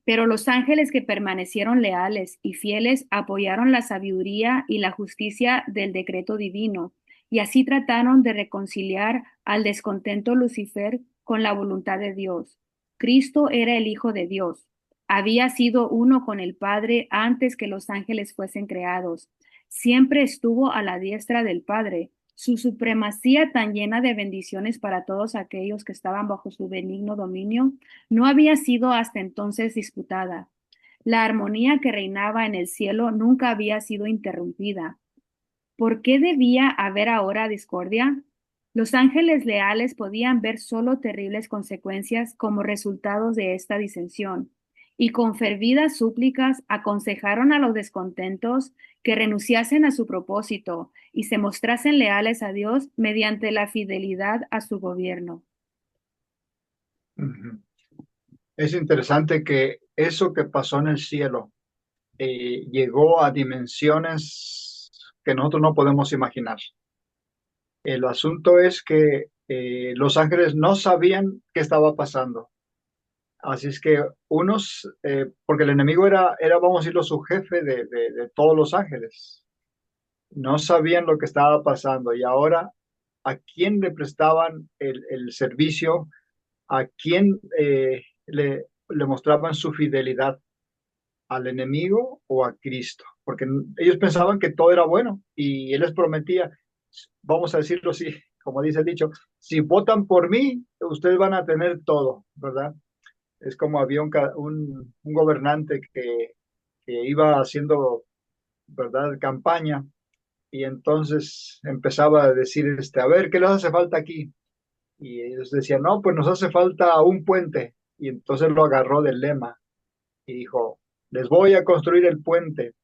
Pero los ángeles que permanecieron leales y fieles apoyaron la sabiduría y la justicia del decreto divino, y así trataron de reconciliar al descontento Lucifer con la voluntad de Dios. Cristo era el Hijo de Dios. Había sido uno con el Padre antes que los ángeles fuesen creados. Siempre estuvo a la diestra del Padre. Su supremacía tan llena de bendiciones para todos aquellos que estaban bajo su benigno dominio no había sido hasta entonces disputada. La armonía que reinaba en el cielo nunca había sido interrumpida. ¿Por qué debía haber ahora discordia? Los ángeles leales podían ver solo terribles consecuencias como resultados de esta disensión, y con fervidas súplicas aconsejaron a los descontentos que renunciasen a su propósito y se mostrasen leales a Dios mediante la fidelidad a su gobierno. Ujú. Es interesante que eso que pasó en el cielo llegó a dimensiones que nosotros no podemos imaginar. El asunto es que los ángeles no sabían qué estaba pasando. Así es que porque el enemigo vamos a decirlo, su jefe de todos los ángeles. No sabían lo que estaba pasando y ahora a quién le prestaban el servicio, a quién le mostraban su fidelidad, al enemigo o a Cristo, porque ellos pensaban que todo era bueno y Él les prometía, vamos a decirlo así, como dice el dicho, si votan por mí, ustedes van a tener todo, ¿verdad? Es como había un gobernante que iba haciendo, ¿verdad?, campaña y entonces empezaba a decir, a ver, ¿qué les hace falta aquí? Y ellos decían, no, pues nos hace falta un puente. Y entonces lo agarró del lema y dijo, les voy a construir el puente.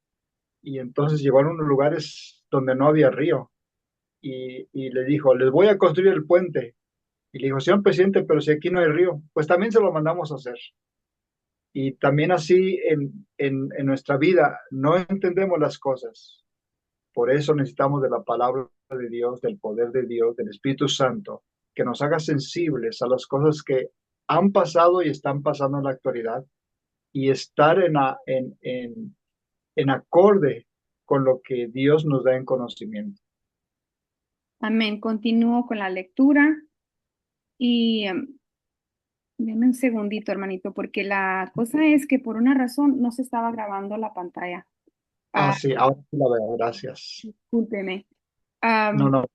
Y entonces llegó a unos lugares donde no había río y le dijo, les voy a construir el puente. Y le dijo, señor presidente, pero si aquí no hay río, pues también se lo mandamos a hacer. Y también así en nuestra vida no entendemos las cosas. Por eso necesitamos de la palabra de Dios, del poder de Dios, del Espíritu Santo, que nos haga sensibles a las cosas que han pasado y están pasando en la actualidad y estar en acorde con lo que Dios nos da en conocimiento. Amén. Continúo con la lectura y deme un segundito, hermanito, porque la cosa es que por una razón no se estaba grabando la pantalla. Ah, Ah, sí, ahora sí la veo, gracias. discúlpeme. No, no,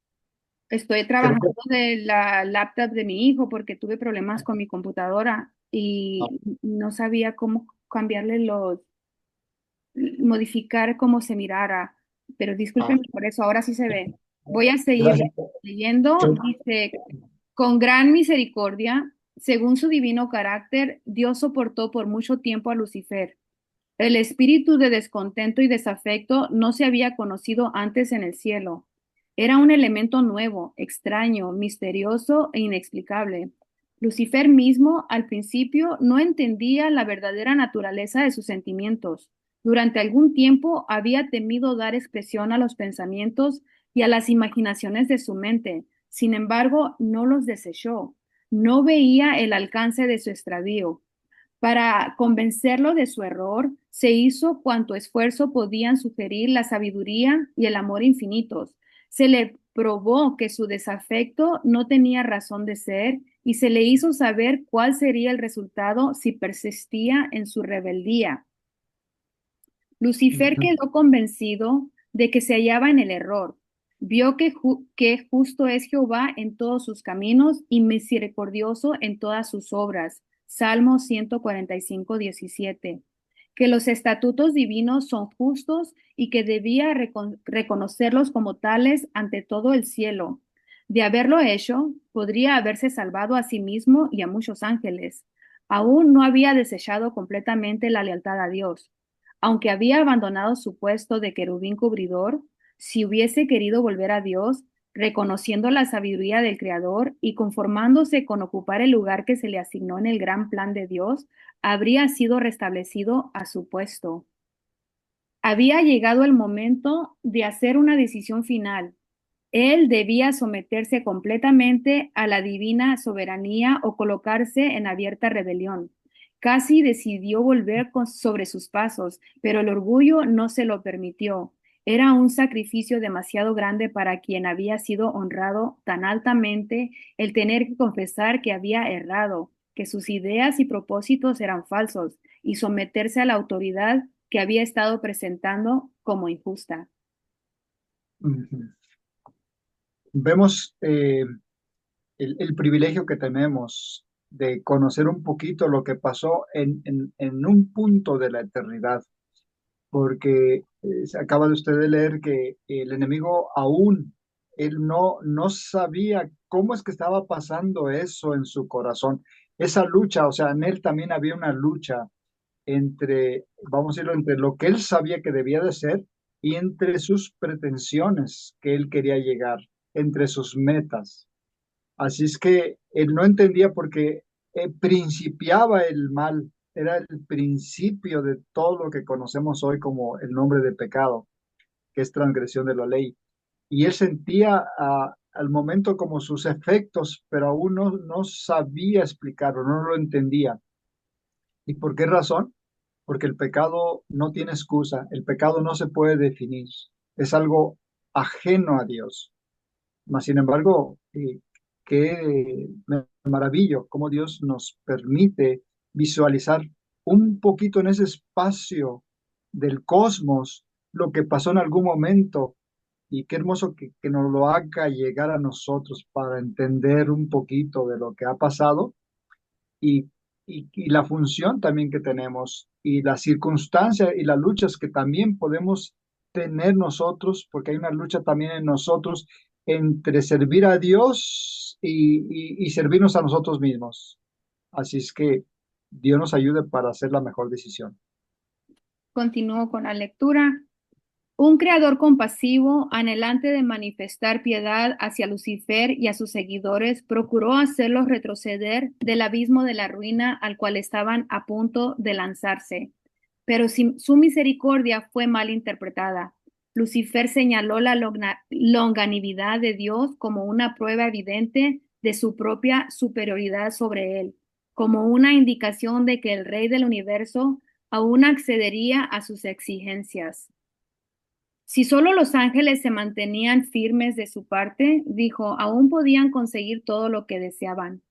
Estoy creo trabajando que de la laptop de mi hijo porque tuve problemas con mi computadora no. y no sabía cómo cambiarle modificar cómo se mirara, pero Ah, discúlpenme por eso, ahora sí se ve. Voy a seguir gracias. leyendo. Dice, con gran misericordia, según su divino carácter, Dios soportó por mucho tiempo a Lucifer. El espíritu de descontento y desafecto no se había conocido antes en el cielo. Era un elemento nuevo, extraño, misterioso e inexplicable. Lucifer mismo, al principio, no entendía la verdadera naturaleza de sus sentimientos. Durante algún tiempo había temido dar expresión a los pensamientos y a las imaginaciones de su mente. Sin embargo, no los desechó. No veía el alcance de su extravío. Para convencerlo de su error, se hizo cuanto esfuerzo podían sugerir la sabiduría y el amor infinitos. Se le probó que su desafecto no tenía razón de ser y se le hizo saber cuál sería el resultado si persistía en su rebeldía. Lucifer Ujú. quedó convencido de que se hallaba en el error. Vio que justo es Jehová en todos sus caminos y misericordioso en todas sus obras. Salmo 145:17. Que los estatutos divinos son justos y que debía reconocerlos como tales ante todo el cielo. De haberlo hecho, podría haberse salvado a sí mismo y a muchos ángeles. Aún no había desechado completamente la lealtad a Dios. Aunque había abandonado su puesto de querubín cubridor, si hubiese querido volver a Dios, reconociendo la sabiduría del Creador y conformándose con ocupar el lugar que se le asignó en el gran plan de Dios, habría sido restablecido a su puesto. Había llegado el momento de hacer una decisión final. Él debía someterse completamente a la divina soberanía o colocarse en abierta rebelión. Casi decidió volver sobre sus pasos, pero el orgullo no se lo permitió. Era un sacrificio demasiado grande para quien había sido honrado tan altamente el tener que confesar que había errado, que sus ideas y propósitos eran falsos, y someterse a la autoridad que había estado presentando como injusta. Ujú. Vemos el privilegio que tenemos de conocer un poquito lo que pasó en un punto de la eternidad, porque se acaba de usted de leer que el enemigo aún, él no sabía cómo es que estaba pasando eso en su corazón. Esa lucha, o sea, en él también había una lucha entre, vamos a decirlo, entre lo que él sabía que debía de ser y entre sus pretensiones que él quería llegar, entre sus metas. Así es que él no entendía porque principiaba el mal, era el principio de todo lo que conocemos hoy como el nombre de pecado, que es transgresión de la ley. Y él sentía al momento como sus efectos, pero aún no sabía explicarlo, no lo entendía. ¿Y por qué razón? Porque el pecado no tiene excusa, el pecado no se puede definir, es algo ajeno a Dios. Mas, sin embargo, qué me maravillo cómo Dios nos permite visualizar un poquito en ese espacio del cosmos lo que pasó en algún momento y qué hermoso que nos lo haga llegar a nosotros para entender un poquito de lo que ha pasado y, y la función también que tenemos y las circunstancias y las luchas que también podemos tener nosotros, porque hay una lucha también en nosotros entre servir a Dios y servirnos a nosotros mismos. Así es que Dios nos ayude para hacer la mejor decisión. Continúo con la lectura. Un creador compasivo, anhelante de manifestar piedad hacia Lucifer y a sus seguidores, procuró hacerlos retroceder del abismo de la ruina al cual estaban a punto de lanzarse. Pero su misericordia fue mal interpretada. Lucifer señaló la longanimidad de Dios como una prueba evidente de su propia superioridad sobre él, como una indicación de que el Rey del universo aún accedería a sus exigencias. Si solo los ángeles se mantenían firmes de su parte, dijo, aún podían conseguir todo lo que deseaban.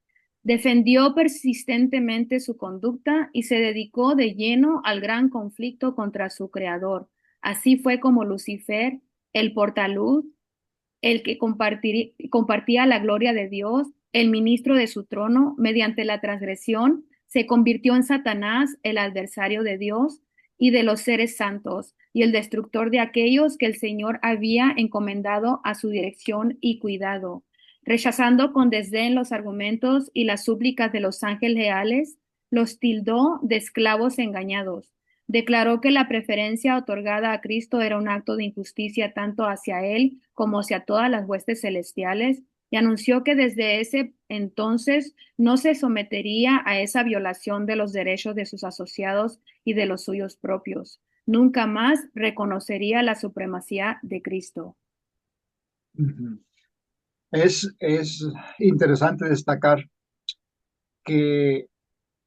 Defendió persistentemente su conducta y se dedicó de lleno al gran conflicto contra su creador. Así fue como Lucifer, el portaluz, el que compartía la gloria de Dios, el ministro de su trono, mediante la transgresión, se convirtió en Satanás, el adversario de Dios y de los seres santos, y el destructor de aquellos que el Señor había encomendado a su dirección y cuidado. Rechazando con desdén los argumentos y las súplicas de los ángeles leales, los tildó de esclavos engañados. Declaró que la preferencia otorgada a Cristo era un acto de injusticia tanto hacia él como hacia todas las huestes celestiales y anunció que desde ese entonces no se sometería a esa violación de los derechos de sus asociados y de los suyos propios. Nunca más reconocería la supremacía de Cristo. Ujú. Es interesante destacar que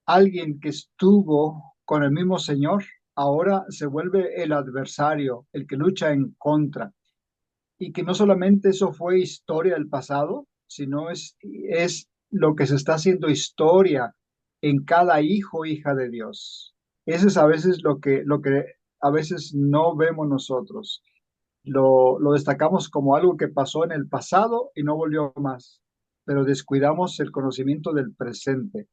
alguien que estuvo con el mismo Señor ahora se vuelve el adversario, el que lucha en contra. Y que no solamente eso fue historia del pasado, sino es lo que se está haciendo historia en cada hijo o hija de Dios. Eso es a veces lo que a veces no vemos nosotros. Lo destacamos como algo que pasó en el pasado y no volvió más, pero descuidamos el conocimiento del presente.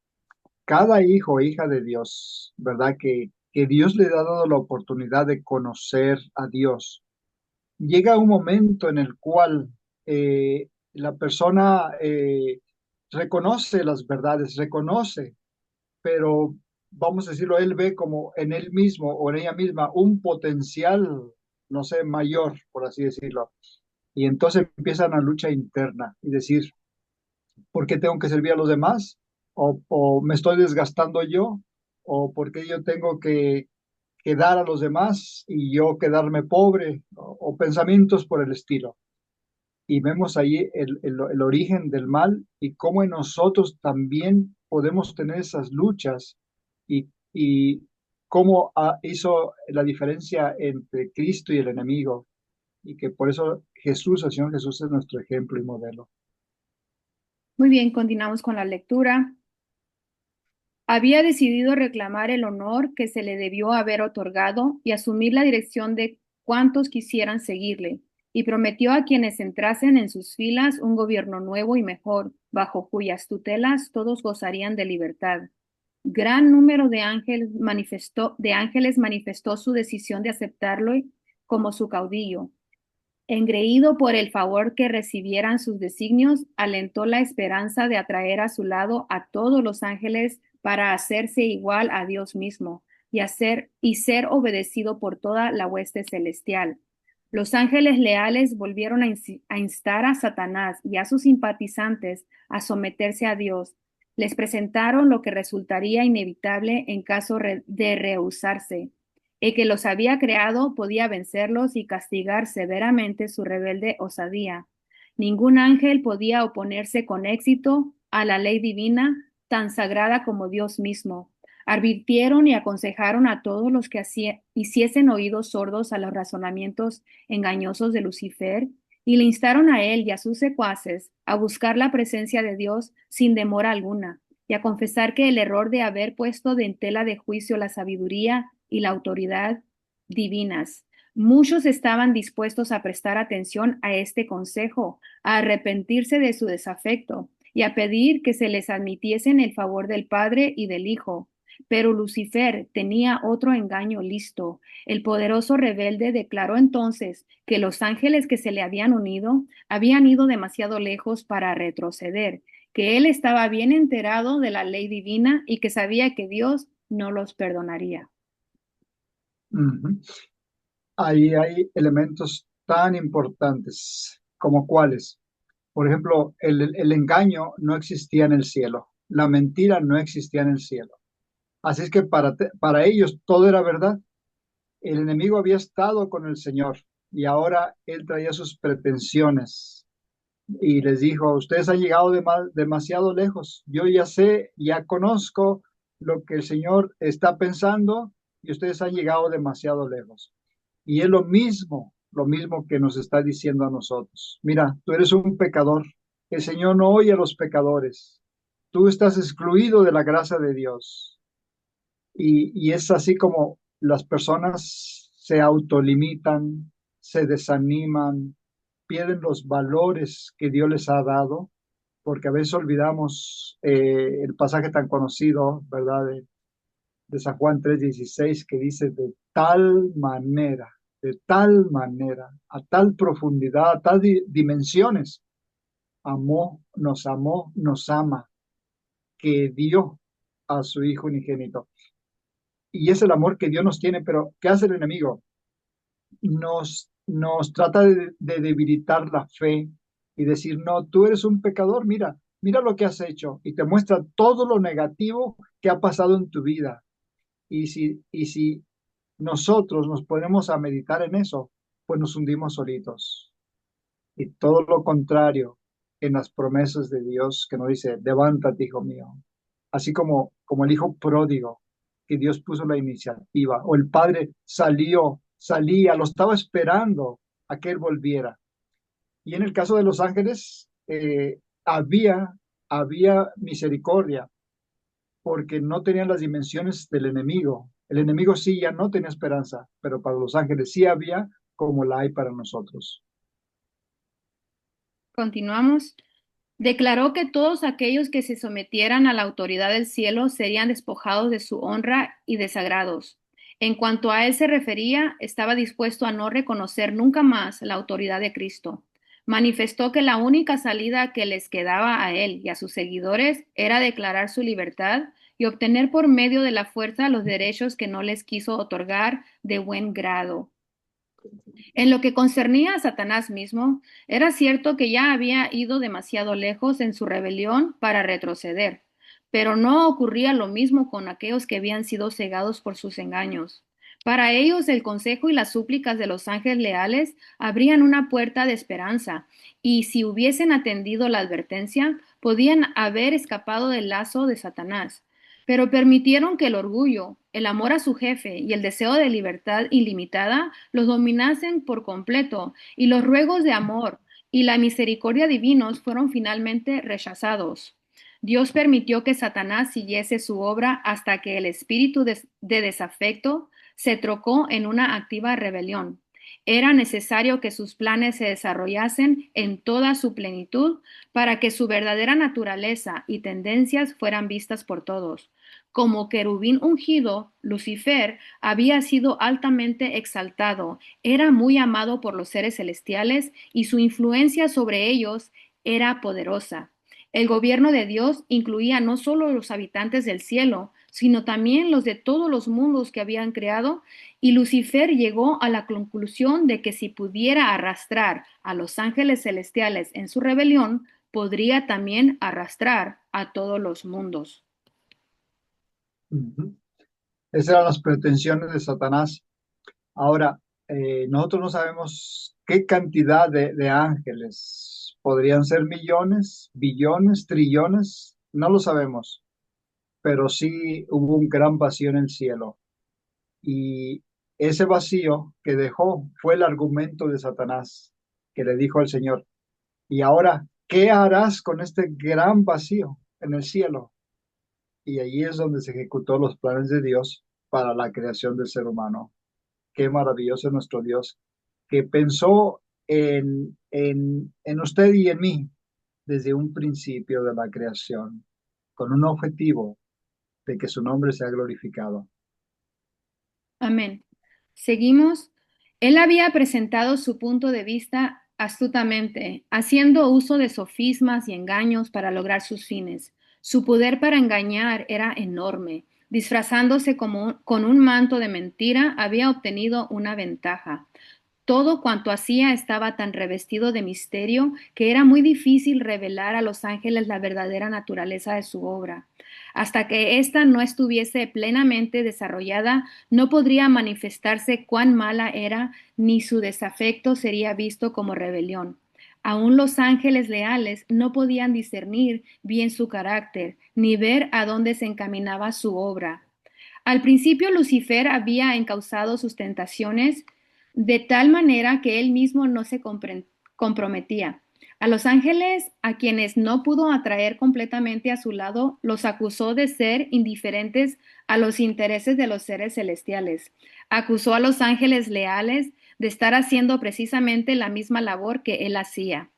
Cada hijo o hija de Dios, ¿verdad? Que Dios le ha dado la oportunidad de conocer a Dios. Llega un momento en el cual la persona reconoce las verdades, reconoce, pero vamos a decirlo, él ve como en él mismo o en ella misma un potencial, no sé, mayor, por así decirlo. Y entonces empieza una lucha interna y decir, ¿por qué tengo que servir a los demás? O me estoy desgastando yo? ¿O por qué yo tengo que dar a los demás y yo quedarme pobre? O pensamientos por el estilo. y vemos ahí el origen del mal y cómo en nosotros también podemos tener esas luchas y cómo hizo la diferencia entre Cristo y el enemigo y que por eso Jesús, el Señor Jesús es nuestro ejemplo y modelo. Muy bien, continuamos con la lectura. Había decidido reclamar el honor que se le debió haber otorgado y asumir la dirección de cuantos quisieran seguirle, y prometió a quienes entrasen en sus filas un gobierno nuevo y mejor, bajo cuyas tutelas todos gozarían de libertad. Gran número de ángeles manifestó su decisión de aceptarlo como su caudillo. Engreído por el favor que recibieran sus designios, alentó la esperanza de atraer a su lado a todos los ángeles para hacerse igual a Dios mismo y ser obedecido por toda la hueste celestial. Los ángeles leales volvieron a instar a Satanás y a sus simpatizantes a someterse a Dios. Les presentaron lo que resultaría inevitable en caso de rehusarse. El que los había creado podía vencerlos y castigar severamente su rebelde osadía. Ningún ángel podía oponerse con éxito a la ley divina, tan sagrada como Dios mismo. Advirtieron y aconsejaron a todos los que hiciesen oídos sordos a los razonamientos engañosos de Lucifer, y le instaron a él y a sus secuaces a buscar la presencia de Dios sin demora alguna, y a confesar que el error de haber puesto de en tela de juicio la sabiduría y la autoridad divinas. Muchos estaban dispuestos a prestar atención a este consejo, a arrepentirse de su desafecto y a pedir que se les admitiese en el favor del Padre y del Hijo. Pero Lucifer tenía otro engaño listo. El poderoso rebelde declaró entonces que los ángeles que se le habían unido habían ido demasiado lejos para retroceder, que él estaba bien enterado de la ley divina y que sabía que Dios no los perdonaría. Ujú. Ahí hay elementos tan importantes como cuáles. Por ejemplo, el engaño no existía en el cielo, la mentira no existía en el cielo. Así es que para ellos todo era verdad. El enemigo había estado con el Señor y ahora él traía sus pretensiones y les dijo, ustedes han llegado demasiado lejos. Yo ya sé, ya conozco lo que el Señor está pensando y ustedes han llegado demasiado lejos. Y es lo mismo que nos está diciendo a nosotros. Mira, tú eres un pecador. El Señor no oye a los pecadores. Tú estás excluido de la gracia de Dios. Y es así como las personas se autolimitan, se desaniman, pierden los valores que Dios les ha dado, porque a veces olvidamos el pasaje tan conocido, ¿verdad? De San Juan 3:16 que dice de tal manera, a tal profundidad, a tal dimensiones, amó, nos ama, que dio a su Hijo unigénito. Y es el amor que Dios nos tiene, pero ¿qué hace el enemigo? Nos trata de debilitar la fe y decir, no, tú eres un pecador, mira lo que has hecho, y te muestra todo lo negativo que ha pasado en tu vida. Y si nosotros nos ponemos a meditar en eso, pues nos hundimos solitos. Y todo lo contrario en las promesas de Dios que nos dice, levántate, hijo mío. Así como el hijo pródigo, que Dios puso la iniciativa, o el padre salía, lo estaba esperando a que él volviera. Y en el caso de los ángeles, había misericordia, porque no tenían las dimensiones del enemigo. El enemigo sí ya no tenía esperanza, pero para los ángeles sí había como la hay para nosotros. Continuamos. Declaró que todos aquellos que se sometieran a la autoridad del cielo serían despojados de su honra y desagrados. En cuanto a él se refería, estaba dispuesto a no reconocer nunca más la autoridad de Cristo. Manifestó que la única salida que les quedaba a él y a sus seguidores era declarar su libertad y obtener por medio de la fuerza los derechos que no les quiso otorgar de buen grado. En lo que concernía a Satanás mismo, era cierto que ya había ido demasiado lejos en su rebelión para retroceder, pero no ocurría lo mismo con aquellos que habían sido cegados por sus engaños. Para ellos, el consejo y las súplicas de los ángeles leales abrían una puerta de esperanza, y si hubiesen atendido la advertencia, podían haber escapado del lazo de Satanás. Pero permitieron que el orgullo, el amor a su jefe y el deseo de libertad ilimitada los dominasen por completo, y los ruegos de amor y la misericordia divinos fueron finalmente rechazados. Dios permitió que Satanás siguiese su obra hasta que el espíritu de desafecto se trocó en una activa rebelión. Era necesario que sus planes se desarrollasen en toda su plenitud para que su verdadera naturaleza y tendencias fueran vistas por todos. Como querubín ungido, Lucifer había sido altamente exaltado, era muy amado por los seres celestiales y su influencia sobre ellos era poderosa. El gobierno de Dios incluía no solo los habitantes del cielo, sino también los de todos los mundos que habían creado, y Lucifer llegó a la conclusión de que si pudiera arrastrar a los ángeles celestiales en su rebelión, podría también arrastrar a todos los mundos. Ujú. Esas eran las pretensiones de Satanás. Ahora, nosotros no sabemos qué cantidad de ángeles. Podrían ser millones, billones, trillones, no lo sabemos, pero sí hubo un gran vacío en el cielo. Y ese vacío que dejó fue el argumento de Satanás, que le dijo al Señor, y ahora, ¿qué harás con este gran vacío en el cielo? Y allí es donde se ejecutó los planes de Dios para la creación del ser humano. Qué maravilloso es nuestro Dios, que pensó en usted y en mí desde un principio de la creación, con un objetivo de que su nombre sea glorificado. Amén. Seguimos. Él había presentado su punto de vista astutamente, haciendo uso de sofismas y engaños para lograr sus fines. Su poder para engañar era enorme. Disfrazándose con un manto de mentira, había obtenido una ventaja. Todo cuanto hacía estaba tan revestido de misterio que era muy difícil revelar a los ángeles la verdadera naturaleza de su obra. Hasta que ésta no estuviese plenamente desarrollada, no podría manifestarse cuán mala era, ni su desafecto sería visto como rebelión. Aún los ángeles leales no podían discernir bien su carácter, ni ver a dónde se encaminaba su obra. Al principio Lucifer había encauzado sus tentaciones de tal manera que él mismo no se comprometía. A los ángeles, a quienes no pudo atraer completamente a su lado, los acusó de ser indiferentes a los intereses de los seres celestiales. Acusó a los ángeles leales de estar haciendo precisamente la misma labor que él hacía.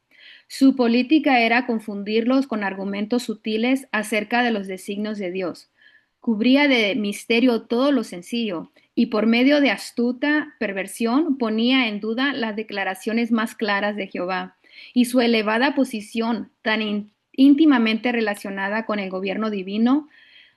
Su política era confundirlos con argumentos sutiles acerca de los designios de Dios. Cubría de misterio todo lo sencillo y por medio de astuta perversión ponía en duda las declaraciones más claras de Jehová y su elevada posición tan íntimamente relacionada con el gobierno divino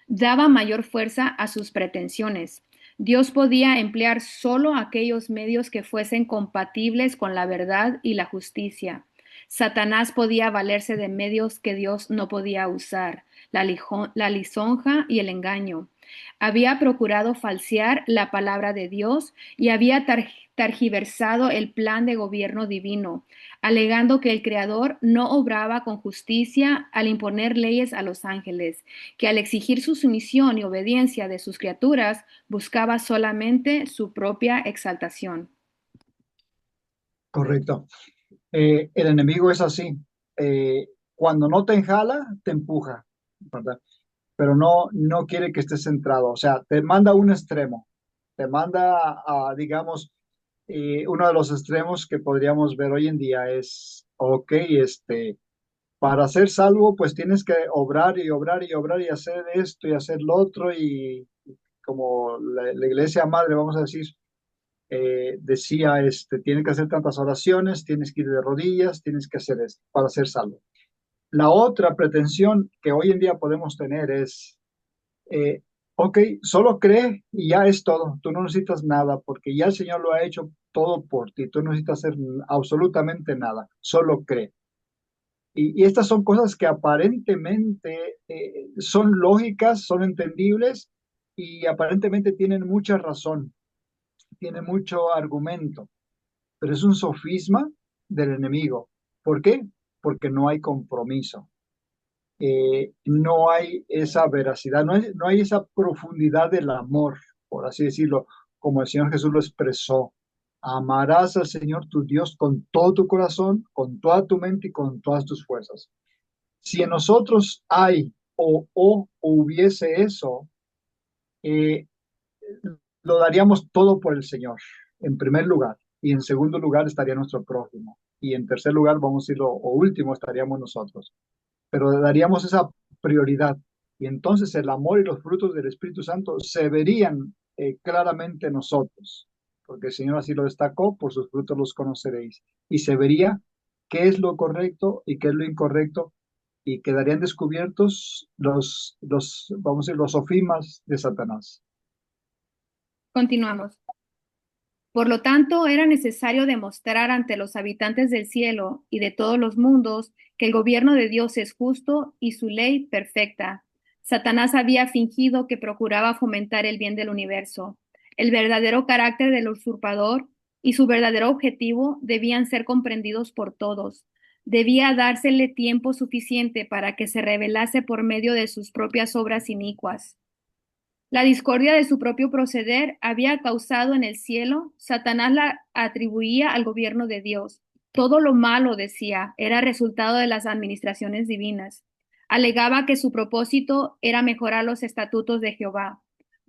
daba mayor fuerza a sus pretensiones. Dios podía emplear solo aquellos medios que fuesen compatibles con la verdad y la justicia. Satanás podía valerse de medios que Dios no podía usar, la lisonja y el engaño. Había procurado falsear la palabra de Dios y había tergiversado el plan de gobierno divino, alegando que el Creador no obraba con justicia al imponer leyes a los ángeles, que al exigir su sumisión y obediencia de sus criaturas buscaba solamente su propia exaltación. Correcto. El enemigo es así. Cuando no te enjala, te empuja, ¿verdad? Pero no quiere que estés centrado. O sea, te manda a un extremo. Te manda digamos, uno de los extremos que podríamos ver hoy en día es, ok, para ser salvo, pues tienes que obrar y obrar y obrar y hacer esto y hacer lo otro y como la iglesia madre, vamos a decir, decía, tienes que hacer tantas oraciones, tienes que ir de rodillas, tienes que hacer esto para ser salvo. La otra pretensión que hoy en día podemos tener es, eh, ok, solo cree y ya es todo, tú no necesitas nada porque ya el Señor lo ha hecho todo por ti, tú no necesitas hacer absolutamente nada, solo cree. Y estas son cosas que aparentemente son lógicas, son entendibles y aparentemente tienen mucha razón. tiene mucho argumento, pero es un sofisma del enemigo. ¿Por qué? Porque no hay compromiso, no hay esa veracidad, no hay esa profundidad del amor, por así decirlo, como el Señor Jesús lo expresó. Amarás al Señor tu Dios con todo tu corazón, con toda tu mente y con todas tus fuerzas. Si en nosotros hay o hubiese eso, eh, lo daríamos todo por el Señor, en primer lugar. Y en segundo lugar estaría nuestro prójimo. Y en tercer lugar, vamos a decirlo, o último, estaríamos nosotros. Pero daríamos esa prioridad. Y entonces el amor y los frutos del Espíritu Santo se verían claramente en nosotros, porque el Señor así lo destacó, por sus frutos los conoceréis. Y se vería qué es lo correcto y qué es lo incorrecto, y quedarían descubiertos vamos a decir, los sofismas de Satanás. Continuamos. Por lo tanto, era necesario demostrar ante los habitantes del cielo y de todos los mundos que el gobierno de Dios es justo y su ley perfecta. Satanás había fingido que procuraba fomentar el bien del universo. El verdadero carácter del usurpador y su verdadero objetivo debían ser comprendidos por todos. Debía dársele tiempo suficiente para que se revelase por medio de sus propias obras inicuas. La discordia de su propio proceder había causado en el cielo. Satanás la atribuía al gobierno de Dios. Todo lo malo, decía, era resultado de las administraciones divinas. Alegaba que su propósito era mejorar los estatutos de Jehová.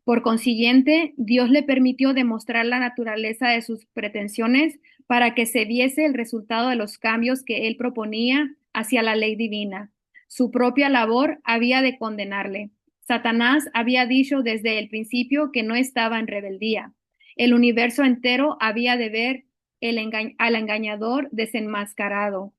Por consiguiente, Dios le permitió demostrar la naturaleza de sus pretensiones para que se viese el resultado de los cambios que él proponía hacia la ley divina. Su propia labor había de condenarle. Satanás había dicho desde el principio que no estaba en rebeldía. El universo entero había de ver al engañador desenmascarado.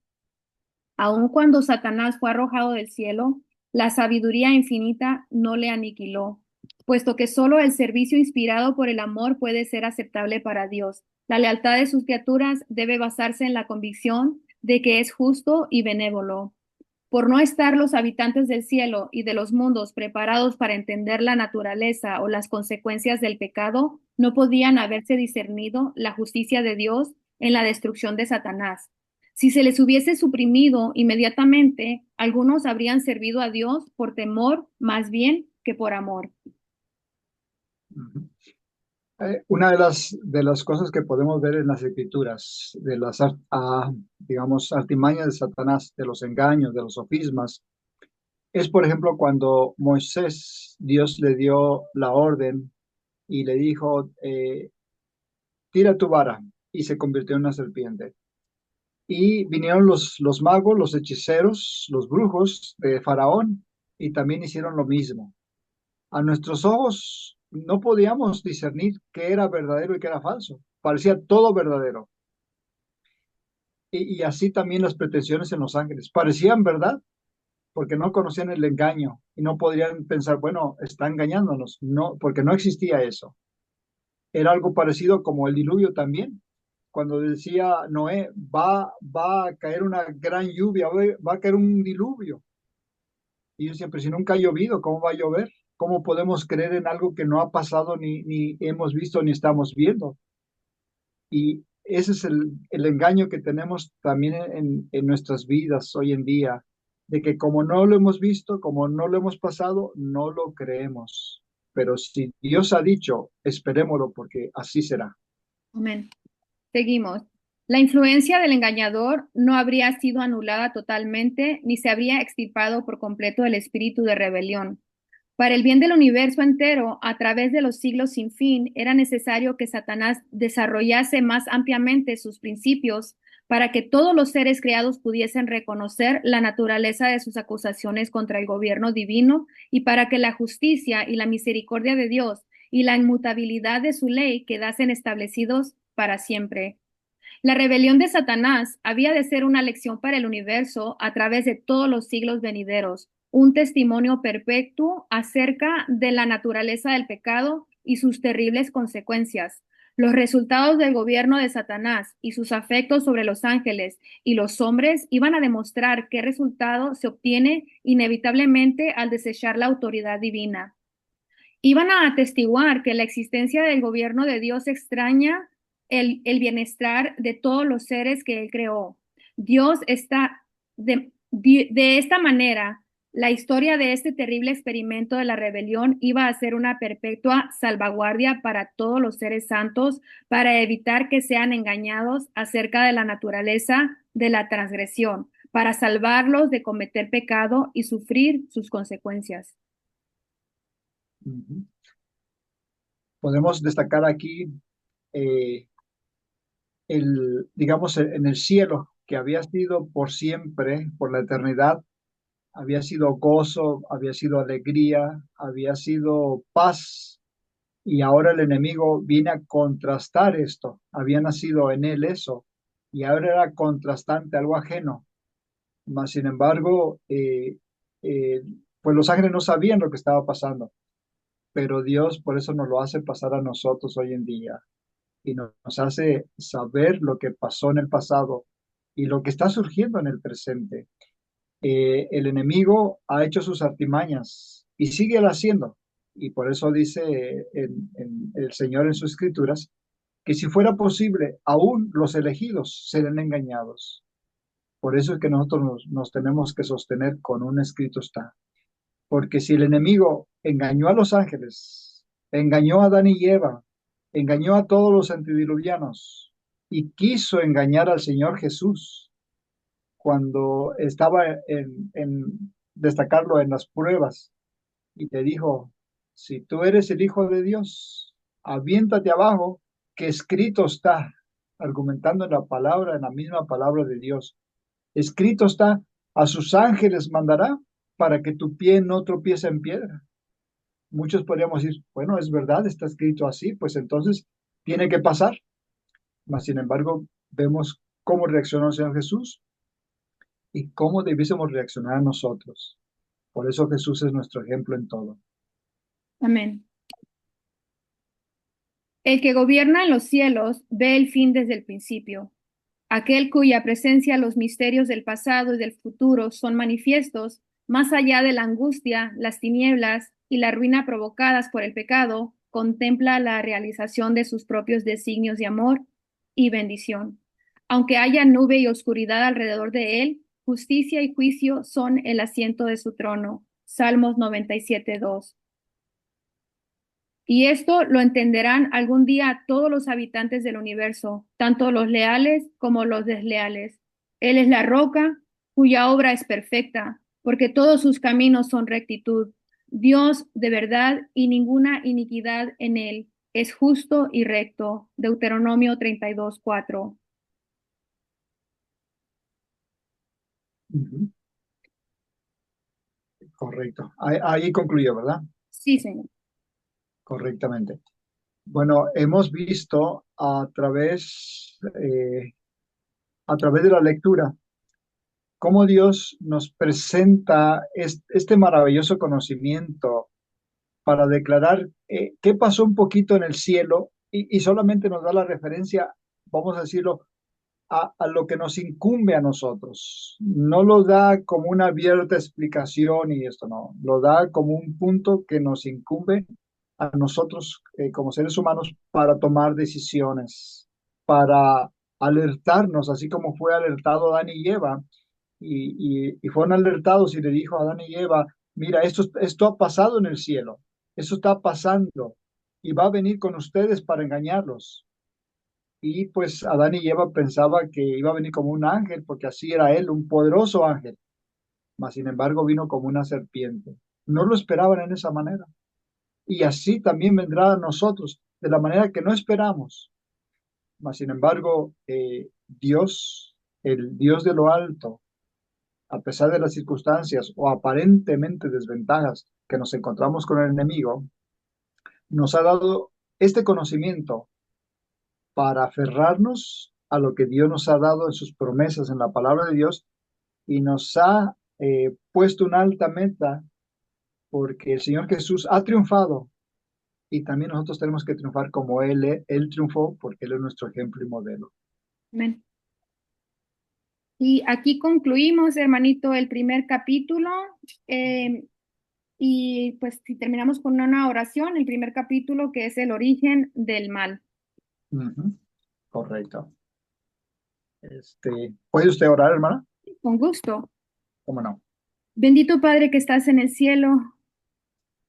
Aun cuando Satanás fue arrojado del cielo, la sabiduría infinita no le aniquiló, puesto que solo el servicio inspirado por el amor puede ser aceptable para Dios. La lealtad de sus criaturas debe basarse en la convicción de que es justo y benévolo. Por no estar los habitantes del cielo y de los mundos preparados para entender la naturaleza o las consecuencias del pecado, no podían haberse discernido la justicia de Dios en la destrucción de Satanás. Si se les hubiese suprimido inmediatamente, algunos habrían servido a Dios por temor más bien que por amor. Ujú. Una de las cosas que podemos ver en las escrituras, de las, digamos, artimañas de Satanás, de los engaños, de los sofismas, es, por ejemplo, cuando Moisés, Dios le dio la orden y le dijo, tira tu vara, y se convirtió en una serpiente. Y vinieron los magos, los hechiceros, los brujos de Faraón, y también hicieron lo mismo. A nuestros ojos no podíamos discernir qué era verdadero y qué era falso. Parecía todo verdadero. Y así también las pretensiones en los ángeles. Parecían verdad porque no conocían el engaño y no podrían pensar, bueno, está engañándonos. No, porque no existía eso. Era algo parecido como el diluvio también. Cuando decía Noé, va a caer una gran lluvia, va a caer un diluvio. Y yo siempre, si nunca ha llovido, ¿cómo va a llover? ¿Cómo podemos creer en algo que no ha pasado, ni hemos visto, ni estamos viendo? Y ese es el engaño que tenemos también en nuestras vidas hoy en día, de que como no lo hemos visto, como no lo hemos pasado, no lo creemos. Pero si Dios ha dicho, esperémoslo porque así será. Amén. Seguimos. La influencia del engañador no habría sido anulada totalmente ni se habría extirpado por completo el espíritu de rebelión. Para el bien del universo entero, a través de los siglos sin fin, era necesario que Satanás desarrollase más ampliamente sus principios para que todos los seres creados pudiesen reconocer la naturaleza de sus acusaciones contra el gobierno divino y para que la justicia y la misericordia de Dios y la inmutabilidad de su ley quedasen establecidos para siempre. La rebelión de Satanás había de ser una lección para el universo a través de todos los siglos venideros, un testimonio perpetuo acerca de la naturaleza del pecado y sus terribles consecuencias. Los resultados del gobierno de Satanás y sus afectos sobre los ángeles y los hombres iban a demostrar qué resultado se obtiene inevitablemente al desechar la autoridad divina. iban a atestiguar que la existencia del gobierno de Dios extraña el bienestar de todos los seres que Él creó. Dios está, de esta manera, la historia de este terrible experimento de la rebelión iba a ser una perpetua salvaguardia para todos los seres santos, para evitar que sean engañados acerca de la naturaleza de la transgresión, para salvarlos de cometer pecado y sufrir sus consecuencias. Ujú. Podemos destacar aquí eh, digamos, en el cielo, que había sido por siempre, por la eternidad, había sido gozo, había sido alegría, había sido paz, y ahora el enemigo viene a contrastar esto. Había nacido en él eso, y ahora era contrastante, algo ajeno. Mas, sin embargo, eh, pues los ángeles no sabían lo que estaba pasando, pero Dios por eso nos lo hace pasar a nosotros hoy en día y nos hace saber lo que pasó en el pasado y lo que está surgiendo en el presente. El enemigo ha hecho sus artimañas y sigue haciendo. Y por eso dice el Señor en sus escrituras que si fuera posible, aún los elegidos serán engañados. Por eso es que nosotros nos tenemos que sostener con un escrito está. Porque si el enemigo engañó a los ángeles, engañó a Adán y Eva, engañó a todos los antediluvianos y quiso engañar al Señor Jesús cuando estaba en destacarlo en las pruebas y te dijo, si tú eres el Hijo de Dios, aviéntate abajo, que escrito está, argumentando en la palabra, en la misma palabra de Dios. Escrito está, a sus ángeles mandará para que tu pie no tropiece en piedra. Muchos podríamos decir, bueno, es verdad, está escrito así, pues entonces tiene que pasar. Mas, sin embargo, vemos cómo reaccionó el Señor Jesús y cómo debiésemos reaccionar nosotros. Por eso Jesús es nuestro ejemplo en todo. Amén. El que gobierna en los cielos ve el fin desde el principio. Aquel cuya presencia los misterios del pasado y del futuro son manifiestos, más allá de la angustia, las tinieblas y la ruina provocadas por el pecado, contempla la realización de sus propios designios de amor y bendición. Aunque haya nube y oscuridad alrededor de él, justicia y juicio son el asiento de su trono. Salmos 97:2. Y esto lo entenderán algún día todos los habitantes del universo, tanto los leales como los desleales. Él es la roca cuya obra es perfecta, porque todos sus caminos son rectitud. Dios de verdad y ninguna iniquidad en él. Es justo y recto. Deuteronomio 32:4. Ujú. Correcto. Ahí concluyó, ¿verdad? Sí, Señor. Correctamente. Bueno, hemos visto a través de la lectura cómo Dios nos presenta este maravilloso conocimiento para declarar qué pasó un poquito en el cielo y solamente nos da la referencia, vamos a decirlo, a lo que nos incumbe a nosotros. No lo da como una abierta explicación y esto no, lo da como un punto que nos incumbe a nosotros como seres humanos para tomar decisiones, para alertarnos, así como fue alertado Adán y Eva, y fueron alertados y le dijo a Adán y Eva, mira, esto ha pasado en el cielo, esto está pasando y va a venir con ustedes para engañarlos. Y pues Adán y Eva pensaba que iba a venir como un ángel, porque así era él, un poderoso ángel, mas sin embargo vino como una serpiente. No lo esperaban en esa manera. Y así también vendrá a nosotros, de la manera que no esperamos. Mas sin embargo, Dios, el Dios de lo alto, a pesar de las circunstancias o aparentemente desventajas que nos encontramos con el enemigo, nos ha dado este conocimiento para aferrarnos a lo que Dios nos ha dado en sus promesas, en la palabra de Dios, y nos ha puesto una alta meta porque el Señor Jesús ha triunfado y también nosotros tenemos que triunfar como Él triunfó porque Él es nuestro ejemplo y modelo. Amén. Y aquí concluimos, hermanito, el primer capítulo. Y pues si terminamos con una oración, el primer capítulo que es el origen del mal. Ujú, correcto. ¿Puede usted orar, hermana? Con gusto. ¿Cómo no? Bendito Padre que estás en el cielo.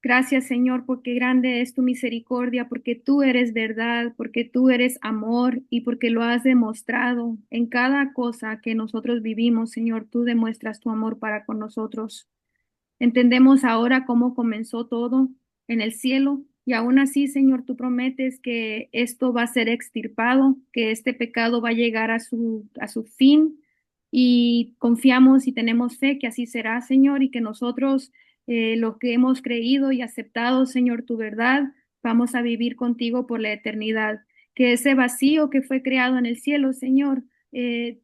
Gracias, Señor, porque grande es tu misericordia, porque tú eres verdad, porque tú eres amor y porque lo has demostrado en cada cosa que nosotros vivimos, Señor. Tú demuestras tu amor para con nosotros. Entendemos ahora cómo comenzó todo en el cielo y aún así, Señor, tú prometes que esto va a ser extirpado, que este pecado va a llegar a su fin y confiamos y tenemos fe que así será, Señor, y que nosotros, lo que hemos creído y aceptado, Señor, tu verdad, vamos a vivir contigo por la eternidad. Que ese vacío que fue creado en el cielo, Señor,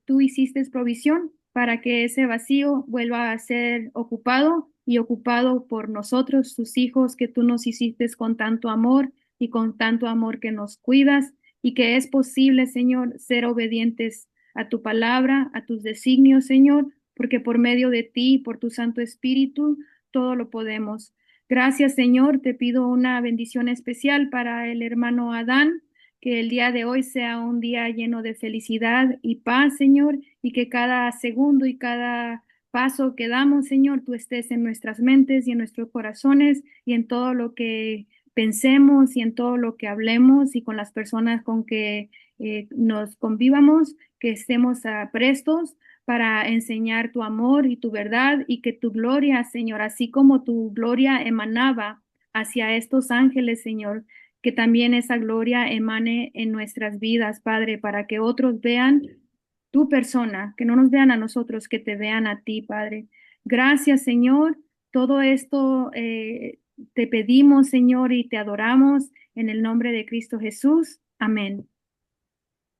tú hiciste provisión para que ese vacío vuelva a ser ocupado y ocupado por nosotros, tus hijos, que tú nos hiciste con tanto amor y con tanto amor que nos cuidas y que es posible, Señor, ser obedientes a tu palabra, a tus designios, Señor, porque por medio de ti, por tu Santo Espíritu, todo lo podemos. Gracias, Señor. Te pido una bendición especial para el hermano Adán, que el día de hoy sea un día lleno de felicidad y paz, Señor, y que cada segundo y cada paso que damos, Señor, tú estés en nuestras mentes y en nuestros corazones y en todo lo que pensemos y en todo lo que hablemos y con las personas con que nos convivamos, que estemos prestos para enseñar tu amor y tu verdad y que tu gloria, Señor, así como tu gloria emanaba hacia estos ángeles, Señor, que también esa gloria emane en nuestras vidas, Padre, para que otros vean tu persona, que no nos vean a nosotros, que te vean a ti, Padre. Gracias, Señor. Todo esto te pedimos, Señor, y te adoramos en el nombre de Cristo Jesús. Amén.